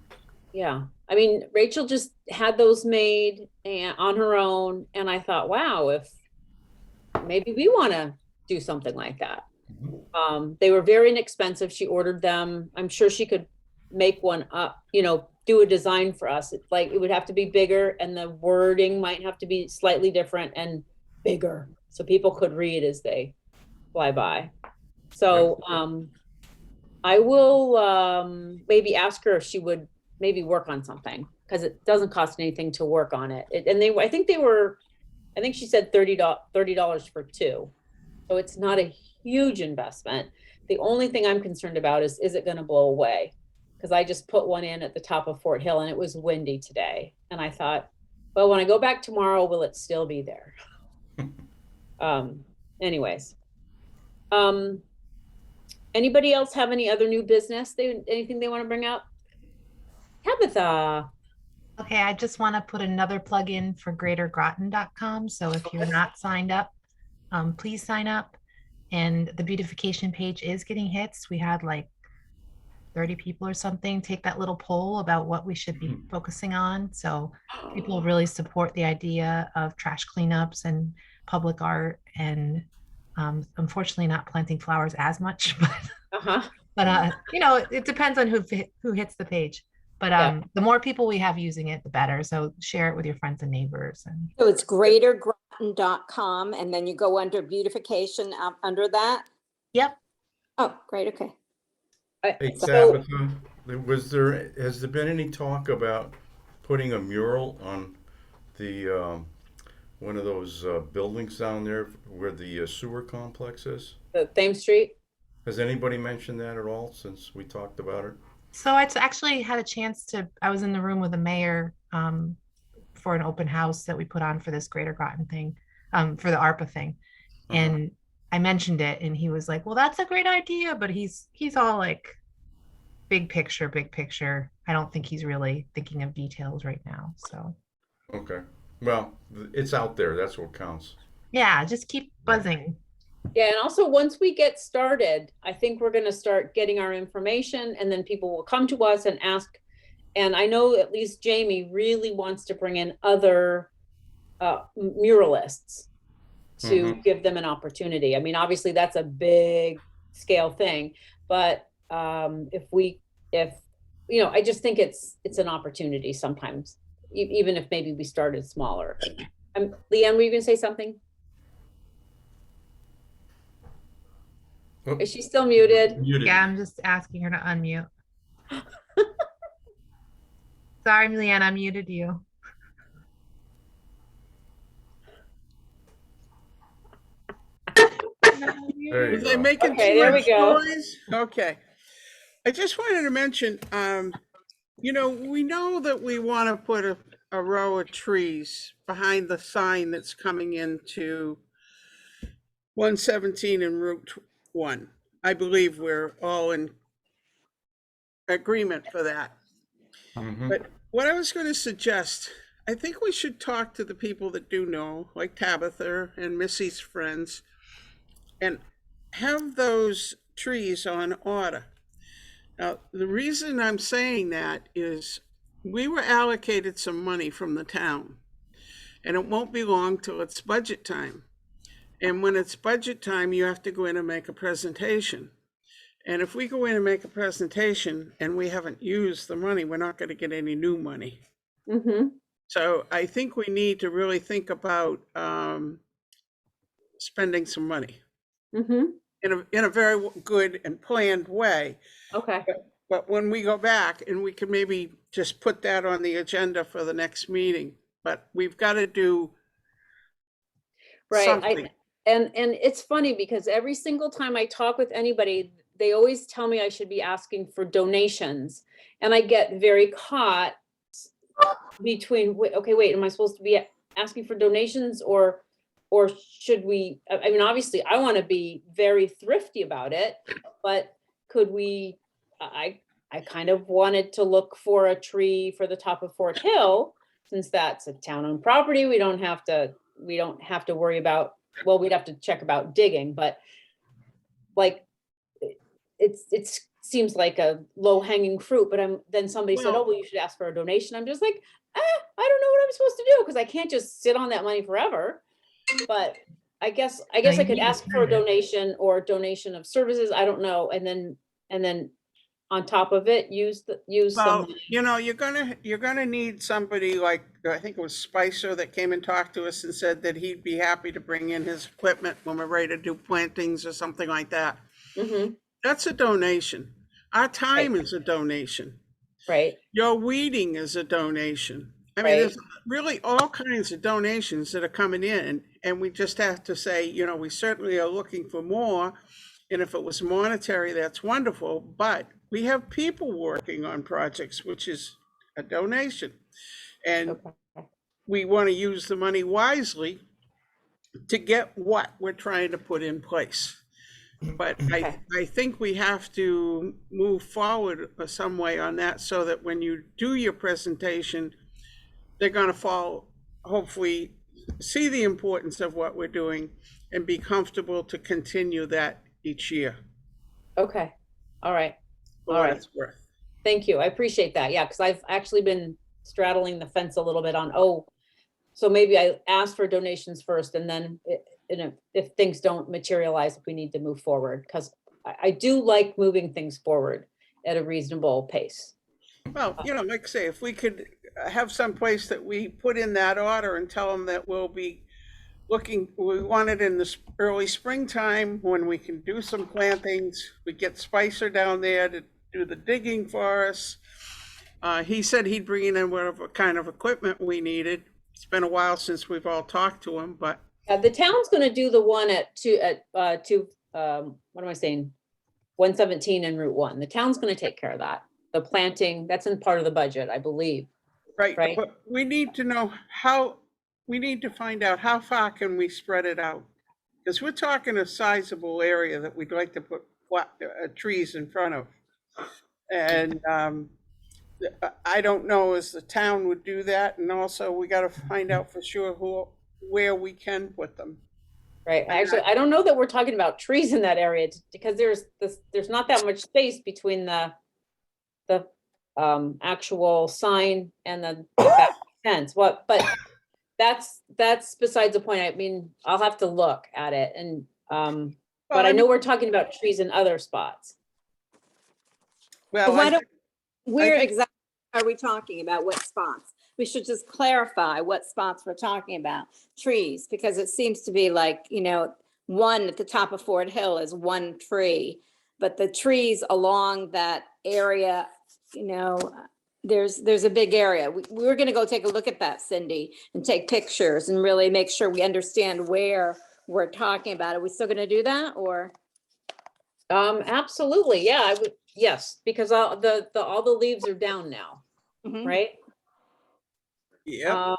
yeah, I mean, Rachel just had those made on her own, and I thought, wow, if maybe we want to do something like that. They were very inexpensive. She ordered them. I'm sure she could make one up, do a design for us. It's like, it would have to be bigger and the wording might have to be slightly different and bigger so people could read as they fly by. So I will maybe ask her if she would maybe work on something, because it doesn't cost anything to work on it. I think she said $30 for two. So it's not a huge investment. The only thing I'm concerned about is it going to blow away? Because I just put one in at the top of Fort Hill and it was windy today. And I thought, well, when I go back tomorrow, will it still be there? Anyways. Anybody else have any other new business? Anything they want to bring up? Tabitha. Okay, I just want to put another plug in for greatergroton.com. So if you're not signed up, please sign up. And the beautification page is getting hits. We had like 30 people or something take that little poll about what we should be focusing on. So people really support the idea of trash cleanups, and public art and unfortunately not planting flowers as much, but Uh-huh. you know, it depends on who hits the page. But Yeah. the more people we have using it, the better. So share it with your friends and neighbors. And So it's greatergroton.com, and then you go under beautification under that. yep. Oh, great. Okay. Hey, So, Tabitha, has there been any talk about putting a mural on the, one of those buildings down there where the sewer complex is? the Thames Street. Has anybody mentioned that at all since we talked about it? So I actually had a chance to, I was in the room with the mayor for an open house that we put on for this Greater Groton thing, for the ARPA thing. And I mentioned it and he was like, well, that's a great idea. But he's all like, big picture, big picture. I don't think he's really thinking of details right now. So, Okay. Well, it's out there. That's what counts. yeah, just keep buzzing. Yeah, and also once we get started, I think we're going to start getting our information, and then people will come to us and ask. And I know at least Jamie really wants to bring in other muralists to give them an opportunity. I mean, obviously that's a big scale thing, but if you know, I just think it's an opportunity sometimes, even if maybe we started smaller. Leanne, were you gonna say something? Oh, Is she still muted? muted. Yeah, I'm just asking her to unmute. Sorry, Leanne, I muted you. There you Was I go. making Okay, too there much we go. noise? Okay. I just wanted to mention, you know, we know that we want to put a row of trees behind the sign that's coming into 117 and Route 1. I believe we're all in agreement for that. But what I was going to suggest, I think we should talk to the people that do know, like Tabitha and Missy's friends, and have those trees on order. Now, the reason I'm saying that is we were allocated some money from the town, and it won't be long till it's budget time. And when it's budget time, you have to go in and make a presentation. And if we go in and make a presentation and we haven't used the money, we're not going to get any new money. So I think we need to really think about spending some money in a very good and planned way. Okay. But when we go back, and we can maybe just put that on the agenda for the next meeting, but we've got to do something. And it's funny because every single time I talk with anybody, they always tell me I should be asking for donations, and I get very caught between, okay, wait, am I supposed to be asking for donations or should we? I mean, obviously I want to be very thrifty about it, but could we, I kind of wanted to look for a tree for the top of Fort Hill, since that's a town-owned property. We don't have to worry about, well, we'd have to check about digging, but like, it seems like a low-hanging fruit, but then somebody said, oh, well, you should ask for a donation. I'm just like, I don't know what I'm supposed to do, because I can't just sit on that money forever. But I guess I could ask for a donation or donation of services. I don't know. And then on top of it, use Well, some. you know, you're gonna need somebody like, I think it was Spicer that came and talked to us and said that he'd be happy to bring in his equipment when we're ready to do plantings or something like that. That's a donation. Our time is a donation. Right. Your weeding is a donation. I mean, there's really all kinds of donations that are coming in, and we just have to say, you know, we certainly are looking for more. And if it was monetary, that's wonderful, but we have people working on projects, which is a donation. And we want to use the money wisely to get what we're trying to put in place. But I think we have to move forward some way on that, so that when you do your presentation, they're going to hopefully see the importance of what we're doing and be comfortable to continue that each year. Okay. All right. For what it's worth. Thank you. I appreciate that. Yeah, because I've actually been straddling the fence a little bit on, So maybe I ask for donations first and then if things don't materialize, if we need to move forward, because I do like moving things forward at a reasonable pace. Well, like I say, if we could have some place that we put in that order and tell them that we'll be looking, we want it in the early springtime when we can do some plantings. We get Spicer down there to do the digging for us. He said he'd bring in whatever kind of equipment we needed. It's been a while since we've all talked to him, but The town's gonna do the one at what am I saying? 117 and Route 1. The town's gonna take care of that. The planting, that's in part of the budget, I believe. right, Right. but we need to know we need to find out how far can we spread it out? Because we're talking a sizable area that we'd like to put trees in front of. And I don't know as the town would do that. And also we got to find out for sure where we can put them. Right, actually, I don't know that we're talking about trees in that area because there's not that much space between the actual sign and the back fence. But that's besides the point. I mean, I'll have to look at it and but I know we're talking about trees in other spots. Well, Where think- exactly are we talking about? What spots? We should just clarify what spots we're talking about. Trees, because it seems to be like, one at the top of Fort Hill is one tree, but the trees along that area, there's a big area. We're going to go take a look at that, Cindy, and take pictures and really make sure we understand where we're talking about. Are we still going to do that, or? Absolutely, yeah, I would, yes, because all the leaves are down now, Mhm. right? yeah.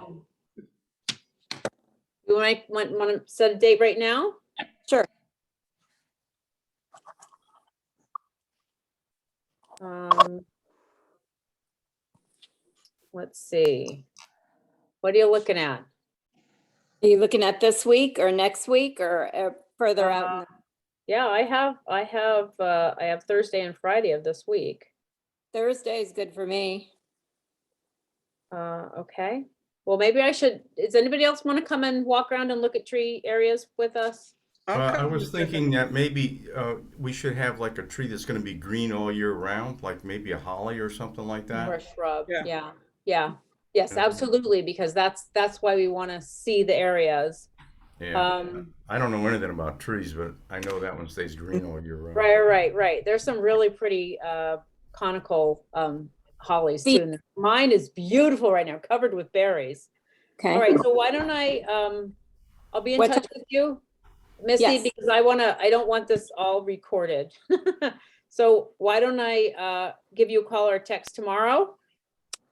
You want to set a date right now? Sure. Let's see. What are you looking at? Are you looking at this week or next week or further out? in the- Yeah, I have Thursday and Friday of this week. Thursday is good for me. Okay. Well, maybe does anybody else want to come and walk around and look at tree areas with us? I was thinking that maybe we should have like a tree that's going to be green all year round, like maybe a holly or something like Or a that. shrub, Yeah. yeah. Yes, Yeah. absolutely, because that's why we want to see the areas. Yeah. I don't know anything about trees, but I know that one stays green all year round. Right. There's some really pretty conical hollies too. And mine is beautiful right now, covered with berries. Okay. All right, so why don't I'll be in What touch with you, Missy, Yes. because I don't want this all recorded. So why don't I give you a call or a text tomorrow?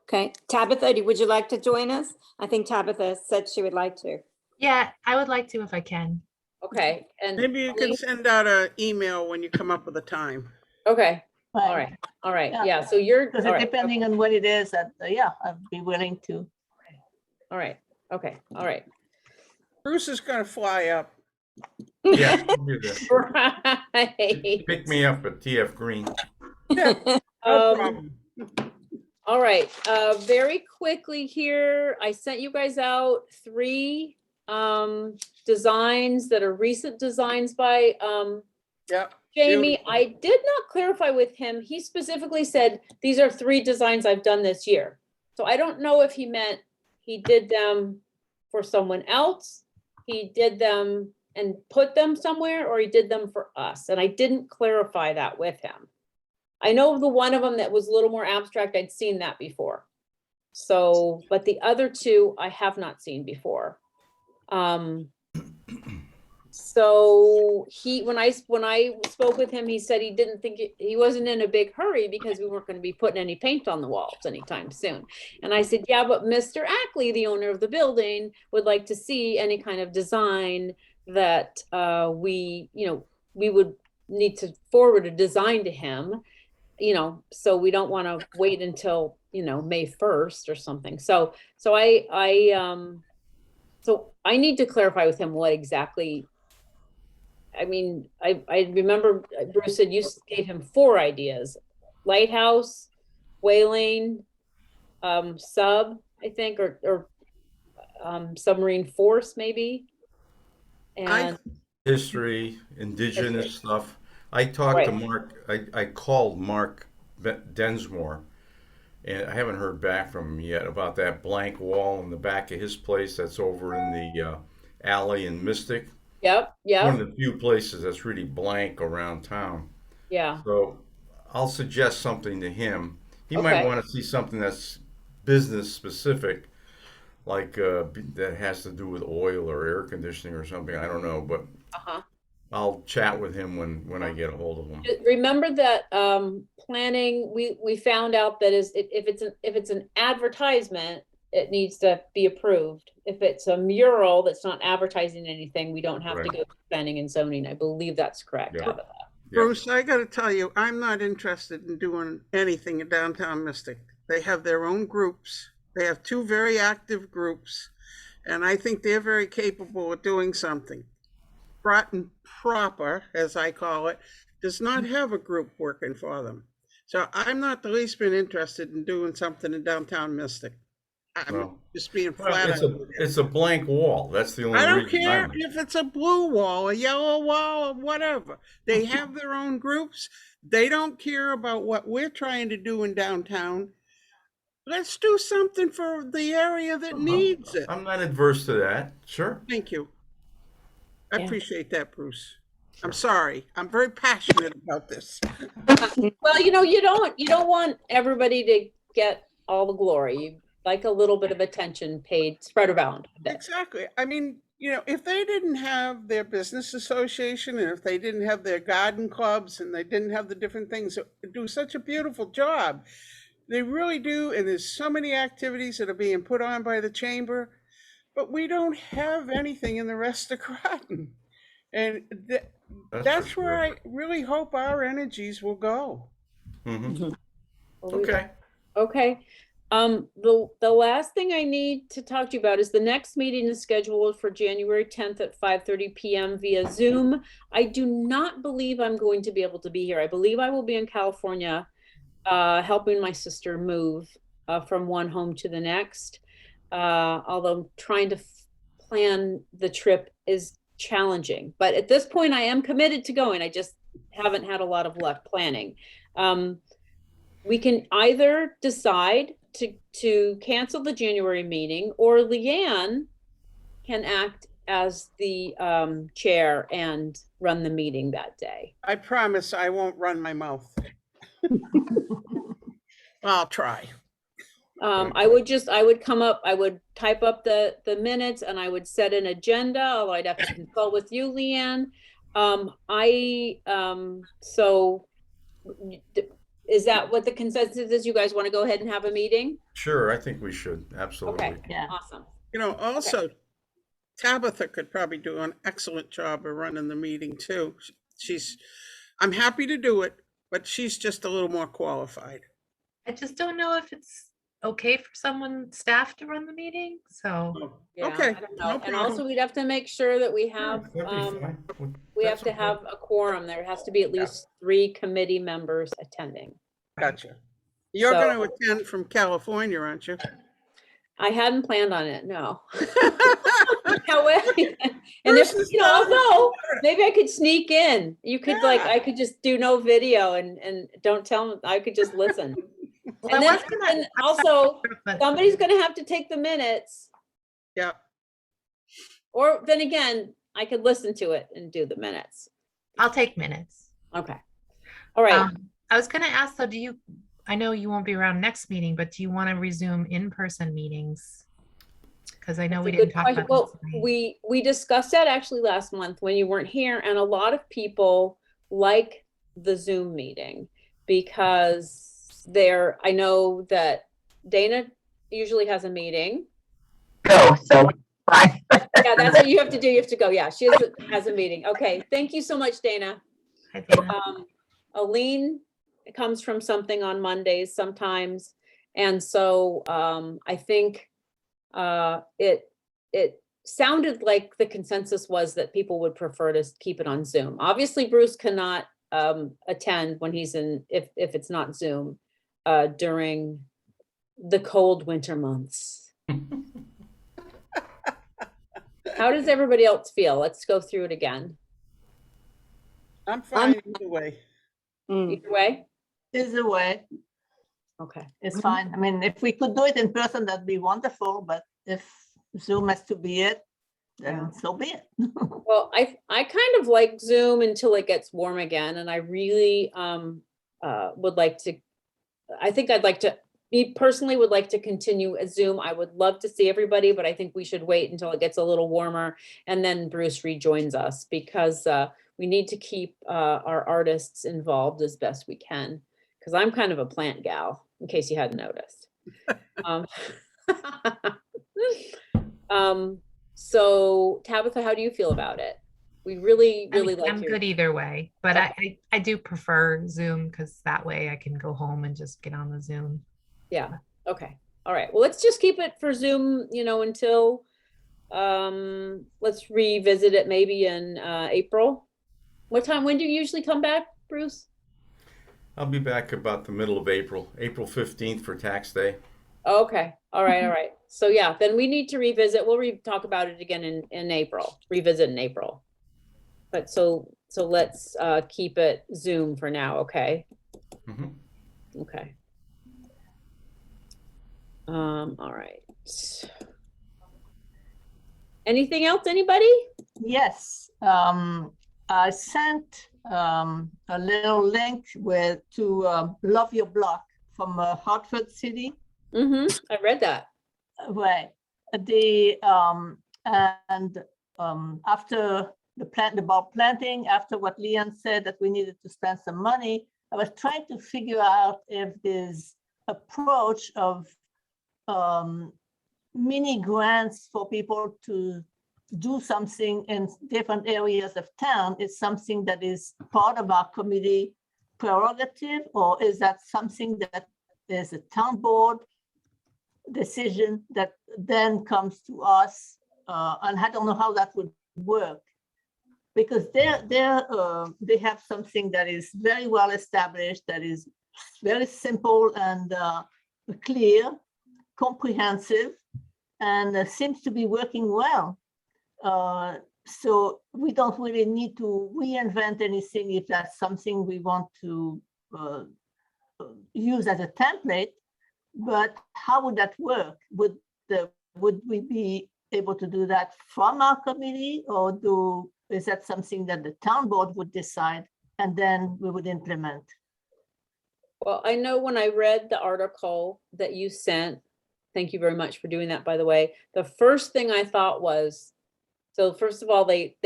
Okay. Tabitha, would you like to join us? I think Tabitha said she would like to. Yeah, I would like to if I can. Okay, and Maybe you can send out an email when you come up with a time. okay, all right, Yeah. yeah, so you're, Because all right, depending on what it is, that, yeah, I'd be willing to. all right, okay, all right. Bruce is going to fly up. Yeah. I'll be there. Right. Pick me up at TF Green. No problem. All right, very quickly here, I sent you guys out 3 designs that are recent designs by Yep. Jamie. I did not clarify with him. He specifically said, these are 3 designs I've done this year. So I don't know if he meant he did them for someone else, he did them and put them somewhere, or he did them for us. And I didn't clarify that with him. I know the one of them that was a little more abstract, I'd seen that before. So, but the other 2 I have not seen before. So when I spoke with him, he said he didn't think he wasn't in a big hurry because we weren't going to be putting any paint on the walls anytime soon. And I said, yeah, but Mr. Ackley, the owner of the building, would like to see any kind of design that we would need to forward a design to him, so we don't want to wait until, May 1st or something. So I need to clarify with him what exactly. I mean, I remember Bruce said you gave him 4 ideas: lighthouse, Wayline, sub, I think, or submarine force maybe. And History, indigenous stuff. I talked to Right. Mark, I called Mark Densmore, and I haven't heard back from him yet about that blank wall in the back of his place that's over in the alley in Mystic. yep, One yep, of the few places that's really blank around town. yeah, So I'll suggest something to him. He might okay, want to see something that's business specific, like that has to do with oil or air conditioning or something. I don't know, but uh-huh. I'll chat with him when I get a hold of him. Remember that planning, we found out that if it's an advertisement, it needs to be approved. If it's a mural that's not advertising anything, we don't have to Right. go to planning and zoning. I believe that's correct Yeah. out of that. Yeah. Bruce, I got to tell you, I'm not interested in doing anything in downtown Mystic. They have their own groups. They have two very active groups, and I think they're very capable of doing something. Groton proper, as I call it, does not have a group working for them. So I'm not the least bit interested in doing something in downtown Mystic. I'm Well, just being well, flat it's out. it's a blank wall. That's the only I don't reason care I'm. if it's a blue wall, a yellow wall, or whatever. They have their own groups. They don't care about what we're trying to do in downtown. Let's do something for the area that needs it. I'm not adverse to that. Sure. Thank you. I Yeah. appreciate that, Bruce. I'm sorry. I'm very passionate about this. Well, you don't want everybody to get all the glory. You like a little bit of attention paid, spread around a bit. Exactly. I mean, if they didn't have their business association and if they didn't have their garden clubs and they didn't have the different things that do such a beautiful job, they really do. And there's so many activities that are being put on by the chamber, but we don't have anything in the rest of Groton. And that's for where sure. I really hope our energies will go. Mhm. Well, we- Okay. Okay. The last thing I need to talk to you about is the next meeting is scheduled for January 10th at 5:30 p.m. via Zoom. I do not believe I'm going to be able to be here. I believe I will be in California, helping my sister move from one home to the next. Although trying to plan the trip is challenging, but at this point I am committed to going. I just haven't had a lot of luck planning. We can either decide to cancel the January meeting, or Leanne can act as the chair and run the meeting that day. I promise I won't run my mouth. I'll try. I would come up, I would type up the minutes and I would set an agenda, although I'd have to consult with you, Leanne. So is that what the consensus is? You guys want to go ahead and have a meeting? Sure. I think we should. Absolutely. Okay, Yeah. awesome. Also, Tabitha could probably do an excellent job of running the meeting too. I'm happy to do it, but she's just a little more qualified. I just don't know if it's okay for staff to run the meeting, so. Yeah, Okay, I don't know. no And problem. also we'd have to make sure that we have, That'd be fine. we have That's to okay. have a quorum. There has to be at least 3 committee members attending. Gotcha. You're So- going to attend from California, aren't you? I hadn't planned on it, no. And Bruce if, is down in although maybe I could sneak in. You could Yeah. I could just do no video and don't tell them, I could just listen. Well, And I then was gonna- and also, but- somebody's gonna have to take the minutes. Yeah. Or then again, I could listen to it and do the minutes. I'll take minutes. Okay. All right. I was gonna ask though, I know you won't be around next meeting, but do you want to resume in-person meetings? Because I know That's we a didn't good talk question. about Well, this tonight. we discussed that actually last month when you weren't here, and a lot of people like the Zoom meeting because I know that Dana usually has a meeting. Go, so bye. Yeah, that's what you have to do. You have to go. Yeah, she has a meeting. Okay, thank you so much, Dana. Hi, Dana. Aline comes from something on Mondays sometimes. And so I think it sounded like the consensus was that people would prefer to keep it on Zoom. Obviously, Bruce cannot attend when he's if it's not Zoom during the cold winter months. How does everybody else feel? Let's go through it again. I'm fine either way. Either way? Either way, Okay. it's fine. I mean, if we could do it in person, that'd be wonderful, but if Zoom has to be it, then so be it. Well, I kind of like Zoom until it gets warm again, and I really would like to, I think I'd like to, me personally would like to continue as Zoom. I would love to see everybody, but I think we should wait until it gets a little warmer and then Bruce rejoins us, because we need to keep our artists involved as best we can, because I'm kind of a plant gal, in case you hadn't noticed. So Tabitha, how do you feel about it? We really, I mean, really like I'm your. good either way, but Okay. I do prefer Zoom because that way I can go home and just get on the Zoom. Yeah, okay, all right, well, let's just keep it for Zoom, until, let's revisit it maybe in April. When do you usually come back, Bruce? I'll be back about the middle of April, April 15th for tax day. Okay, all right. So yeah, then we need to revisit, we'll talk about it again in April, revisit in April. But so let's keep it Zoom for now, okay? Mhm. Okay. All right. Anything else, anybody? Yes, I sent a little link to Love Your Block from Hartford City. I read that. Right. After the bulb planting, after what Leon said that we needed to spend some money, I was trying to figure out if this approach of mini grants for people to do something in different areas of town is something that is part of our committee prerogative, or is that something that is a town board decision that then comes to us? And I don't know how that would work, because they have something that is very well established, that is very simple and clear, comprehensive, and seems to be working well. So we don't really need to reinvent anything if that's something we want to use as a template. But how would that work? Would we be able to do that from our committee, or is that something that the town board would decide and then we would implement? Well, I know when I read the article that you sent, thank you very much for doing that, by the way. The first thing I thought was, so first of all, I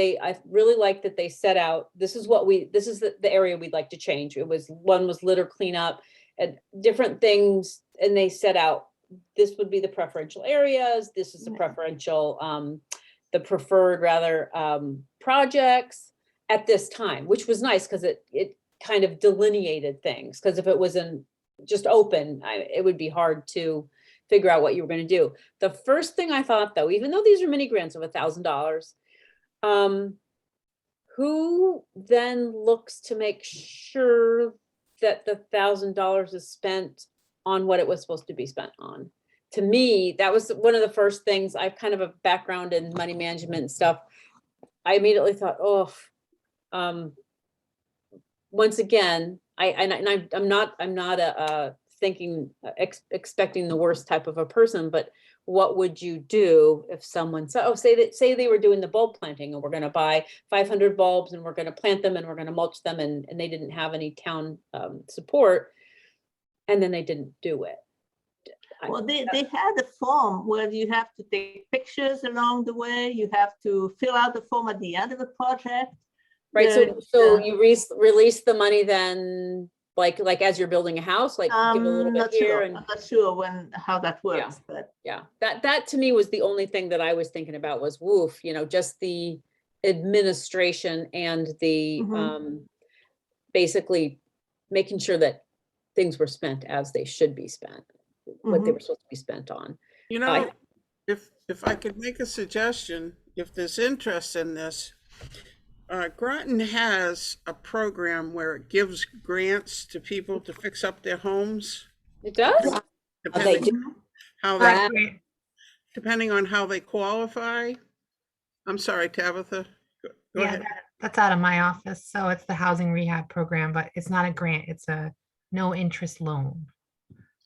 really like that they set out, this is the area we'd like to change. One was litter cleanup and different things. And they set out, this would be the preferential areas. This is the the preferred rather, projects at this time, which was nice because it kind of delineated things. Because if it was just open, it would be hard to figure out what you were going to do. The first thing I thought, though, even though these are mini grants of $1,000, who then looks to make sure that the $1,000 is spent on what it was supposed to be spent on? To me, that was one of the first things. I've kind of a background in money management and stuff. I immediately thought, once again, I'm not expecting the worst type of a person, but what would you do if someone said, say they were doing the bulb planting and we're going to buy 500 bulbs and we're going to plant them and we're going to mulch them, and they didn't have any town support, and then they didn't do it. Well, they had a form where you have to take pictures along the way. You have to fill out the form at the end of the project. Right. So you release the money then, like as you're building a house, like give a little bit here. And I'm not sure how that works, but yeah, that to me was the only thing that I was thinking about was just the administration and the basically making sure that things were spent as they should be spent, what they were supposed to be spent on. If I could make a suggestion, if there's interest in this, Groton has a program where it gives grants to people to fix up their homes. It does? Depending on how they qualify. I'm sorry, Tabitha. Go Yeah, ahead. that's out of my office. So it's the housing rehab program, but it's not a grant. It's a no interest loan.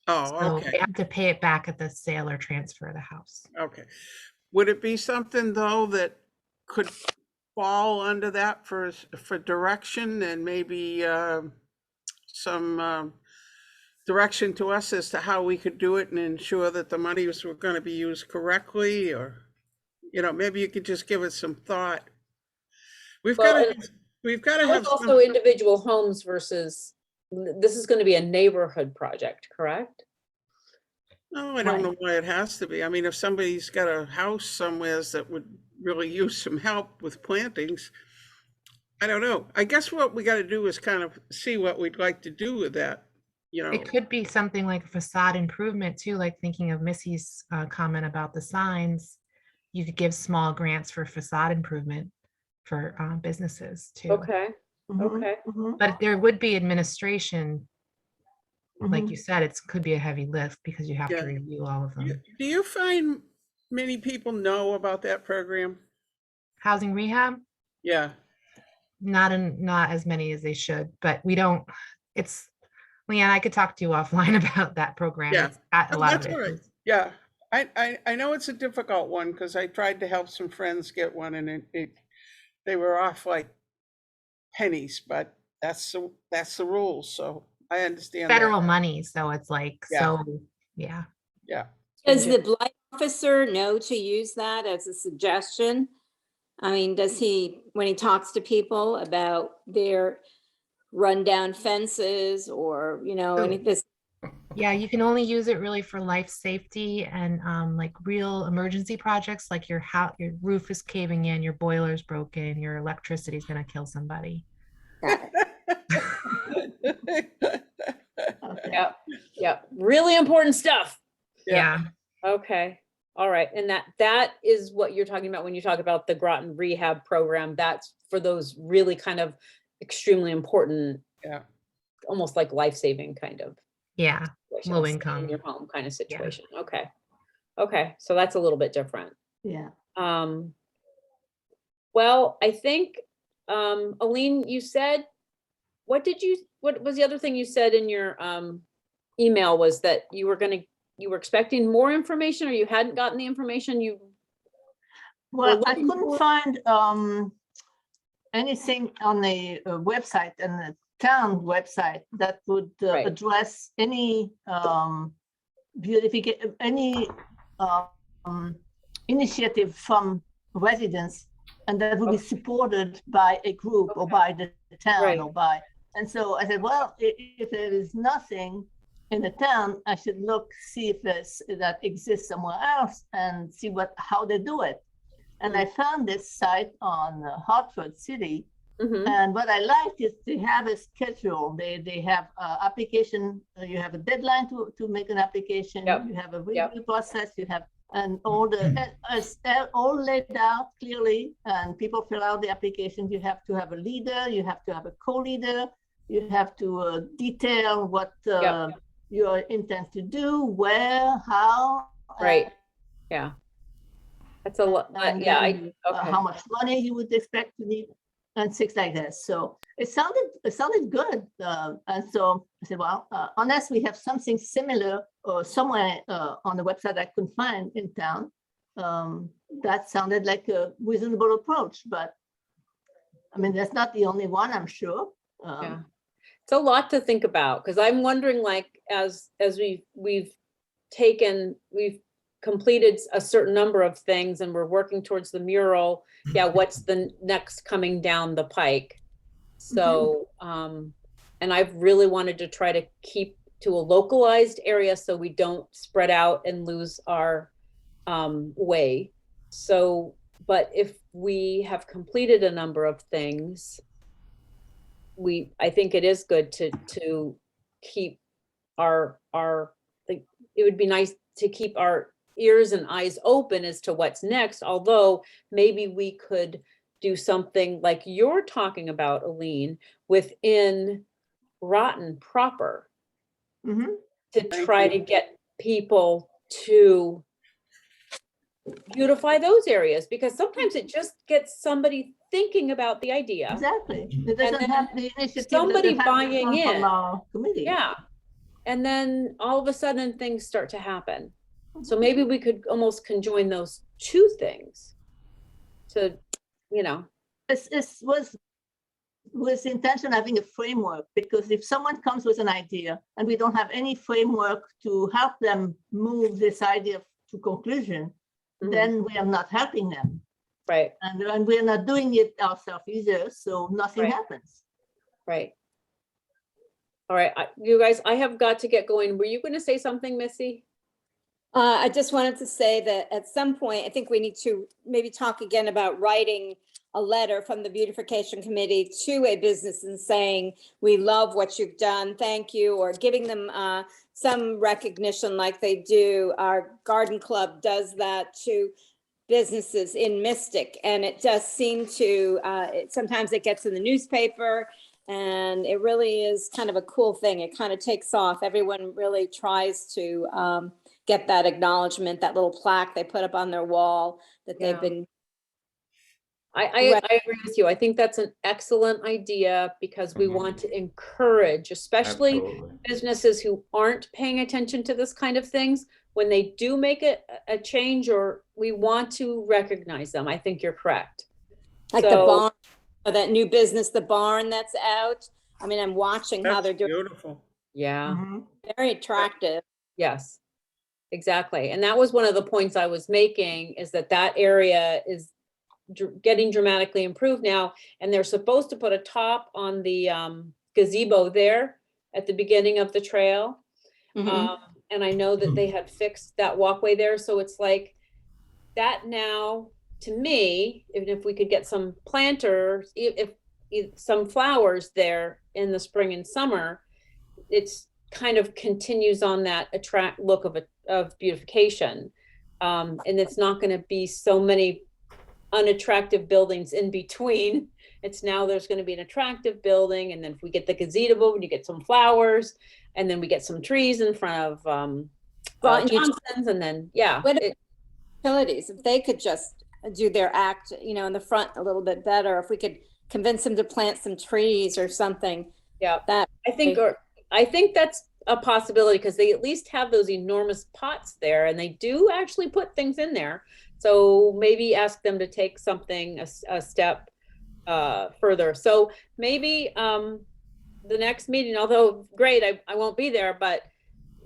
Oh, So okay, they have to pay it back at the sale or transfer of the house. okay. Would it be something though that could fall under that for direction and maybe some direction to us as to how we could do it and ensure that the monies were going to be used correctly, or maybe you could just give it some thought. We've got Well, to and we've got to that was have some. also individual homes versus, this is going to be a neighborhood project, correct? No, I don't Right. know why it has to be. I mean, if somebody's got a house somewheres that would really use some help with plantings, I don't know. I guess what we got to do is kind of see what we'd like to do with that. It could be something like facade improvement too, like thinking of Missy's comment about the signs. You could give small grants for facade improvement for businesses too. Okay, Mhm, okay. mhm, But there would be administration, like mhm. you said, it could be a heavy lift because you have Yeah. to review all of them. Do you find many people know about that program? Housing rehab, Yeah. not as many as they should, but we don't, it's, Leanne, I could talk to you offline about that program. Yeah. It's got a Oh, lot that's of all right. issues. Yeah. I know it's a difficult one because I tried to help some friends get one and they were off like pennies, but that's the rules. So I understand that. Federal money, so it's like, Yeah. so, yeah. Yeah. Does the blight officer know to use that as a suggestion? I mean, does he, when he talks to people about their rundown fences or, any of this? Yeah, you can only use it really for life safety and like real emergency projects, like your house, your roof is caving in, your boiler's broken, your electricity is gonna kill somebody. Got it. Okay. Yep, yep. Really important stuff. Yeah. Yeah, Okay, all right. And that is what you're talking about when you talk about the Groton Rehab Program. That's for those really kind of extremely important, Yeah. almost like life-saving kind of yeah, situation, low stay income. in your home kind of situation. Okay. Okay, so that's a little bit different. Yeah. Well, I think, Aline, you said, what was the other thing you said in your email, was that you were expecting more information, or you hadn't gotten the information you Well, I looking couldn't for? find anything on the website and the town website that would Right. address any beautification, any initiative from residents, and that would be supported by a group or by the town Right. or by. And so I said, well, if there is nothing in the town, I should look, see if that exists somewhere else and see how they do it. And I found this site on Hartford City. Mhm. And what I liked is they have a schedule. They have application. You have a deadline to make an application. Yep. You have a review process. You have all laid out clearly, and people fill out the application. You have to have a leader. You have to have a co-leader. You have to detail what Yep. you intend to do, where, how. Right. Yeah. That's a lot. And Yeah. then, Okay. how much money you would expect to need and things like that. So it sounded good. And so I said, well, unless we have something similar or somewhere on the website I couldn't find in town, that sounded like a reasonable approach. But I mean, that's not the only one, I'm sure. Yeah. It's a lot to think about, because I'm wondering, like, as we've completed a certain number of things and we're working towards the mural. Yeah, what's the next coming down the pike? So, and I've really wanted to try to keep to a localized area so we don't spread out and lose our way. So, but if we have completed a number of things, I think it is good to keep our like, it would be nice to keep our ears and eyes open as to what's next, although maybe we could do something like you're talking about, Aline, within Groton proper, Mhm. to try to get people to beautify those areas, because sometimes it just gets somebody thinking about the idea. Exactly. It doesn't then have the initiative. somebody doesn't have to buying come from in. our committee. Yeah. And then all of a sudden things start to happen. So maybe we could almost conjoin those two things to, you know. It was with the intention of having a framework, because if someone comes with an idea and we don't have any framework to help them move this idea to conclusion, then we are not helping them. Right. And we're not doing it ourselves either, so nothing Right. happens. Right. All right, you guys, I have got to get going. Were you going to say something, Missy? I just wanted to say that at some point, I think we need to maybe talk again about writing a letter from the beautification committee to a business and saying, we love what you've done, thank you, or giving them some recognition like they do. Our garden club does that to businesses in Mystic, and it does seem to, sometimes it gets in the newspaper, and it really is kind of a cool thing. It kind of takes off. Everyone really tries to get that acknowledgement, that little plaque they put up on their wall that they've been. I agree with you. I think that's an excellent idea, because we want to encourage, especially businesses who aren't paying attention to this kind of things. When they do make a change, or we want to recognize them. I think you're correct. Like the barn, or that new business, the barn that's out. I mean, I'm watching how they're doing. Beautiful. Yeah. Very attractive. Yes, exactly. And that was one of the points I was making, is that that area is getting dramatically improved now. And they're supposed to put a top on the gazebo there at the beginning of the trail. And I know that they had fixed that walkway there. So it's like that now, to me, even if we could get some planters, if some flowers there in the spring and summer, it's kind of continues on that attract look of beautification. And it's not going to be so many unattractive buildings in between. It's now there's going to be an attractive building, and then if we get the gazebo, and you get some flowers, and then we get some trees in front of Johnson's, and then Utilities, if they could just do their act, you know, in the front a little bit better, if we could convince them to plant some trees or something. Yeah, that I think that's a possibility, because they at least have those enormous pots there, and they do actually put things in there. So maybe ask them to take something a step further. So maybe the next meeting, although great, I won't be there, but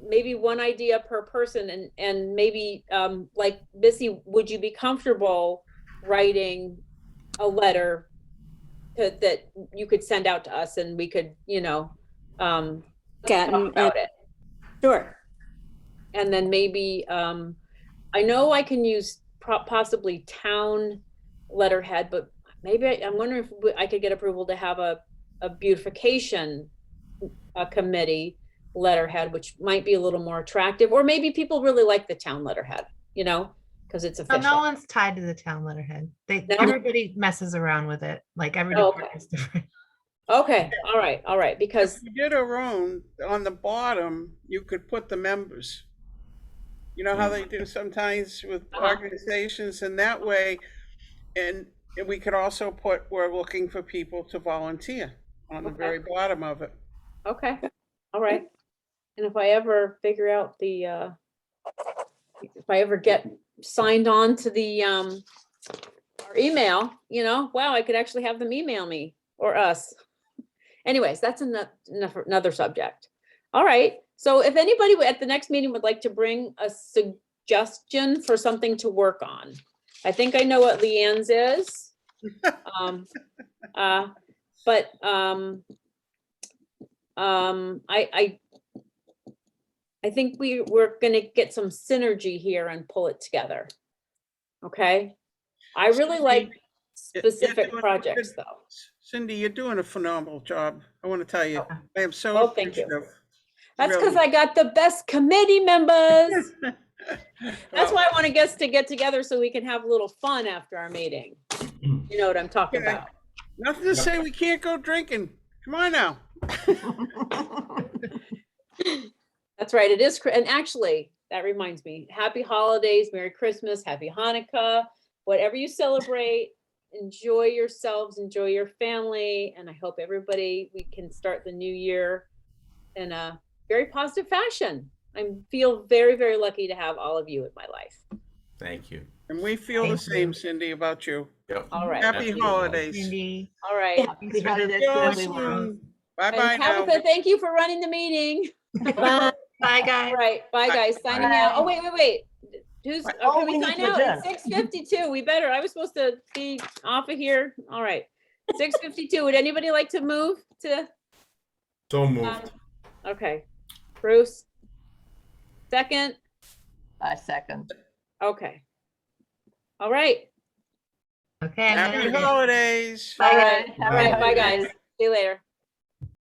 maybe one idea per person, and maybe like Missy, would you be comfortable writing a letter that you could send out to us, and we could, you know, talk about it? Sure. And then maybe I know I can use possibly town letterhead, but maybe I'm wondering if I could get approval to have a beautification committee letterhead, which might be a little more attractive, or maybe people really like the town letterhead, you know, because it's official. No one's tied to the town letterhead. Everybody messes around with it. Like every department is different. Okay, all right, because if you did our own, on the bottom, you could put the members. You know how they do sometimes with organizations, and that way, and we could also put, we're looking for people to volunteer on the very bottom of it. Okay, all right. And if I ever figure out if I ever get signed on to the our email, you know, wow, I could actually have them email me or us. Anyways, that's another subject. All right. So if anybody at the next meeting would like to bring a suggestion for something to work on, I think I know what Leanne's is. I think we're going to get some synergy here and pull it together. Okay. I really like specific projects though. Cindy, you're doing a phenomenal job. I want to tell you, I am so appreciative. Thank you. That's because I got the best committee members. That's why I want to get together so we can have a little fun after our meeting. You know what I'm talking about. Nothing to say we can't go drinking. Come on now. That's right. It is. And actually, that reminds me, happy holidays, Merry Christmas, Happy Hanukkah, whatever you celebrate, enjoy yourselves, enjoy your family. And I hope we can start the new year in a very positive fashion. I feel very, very lucky to have all of you in my life. Thank you. And we feel the Thank same, you. Cindy, about you. Yep. All right. Happy holidays. Cindy. All right. Happy holidays See to you everyone. soon. Bye-bye And now. Tabitha, thank you for running the meeting. Bye. Bye, All guys. right, bye, Bye. guys. Signing Bye. out. Oh, wait. Who's, Oh, can we we need sign to out? It's adjourn. 6:52. We better. I was supposed to be off of here. All right. 6:52. Would anybody like to move to? So moved. Okay. Bruce? Second? I second. Okay. All right. Okay. Happy good. holidays. All right. Bye. All right. Bye, guys. See you later.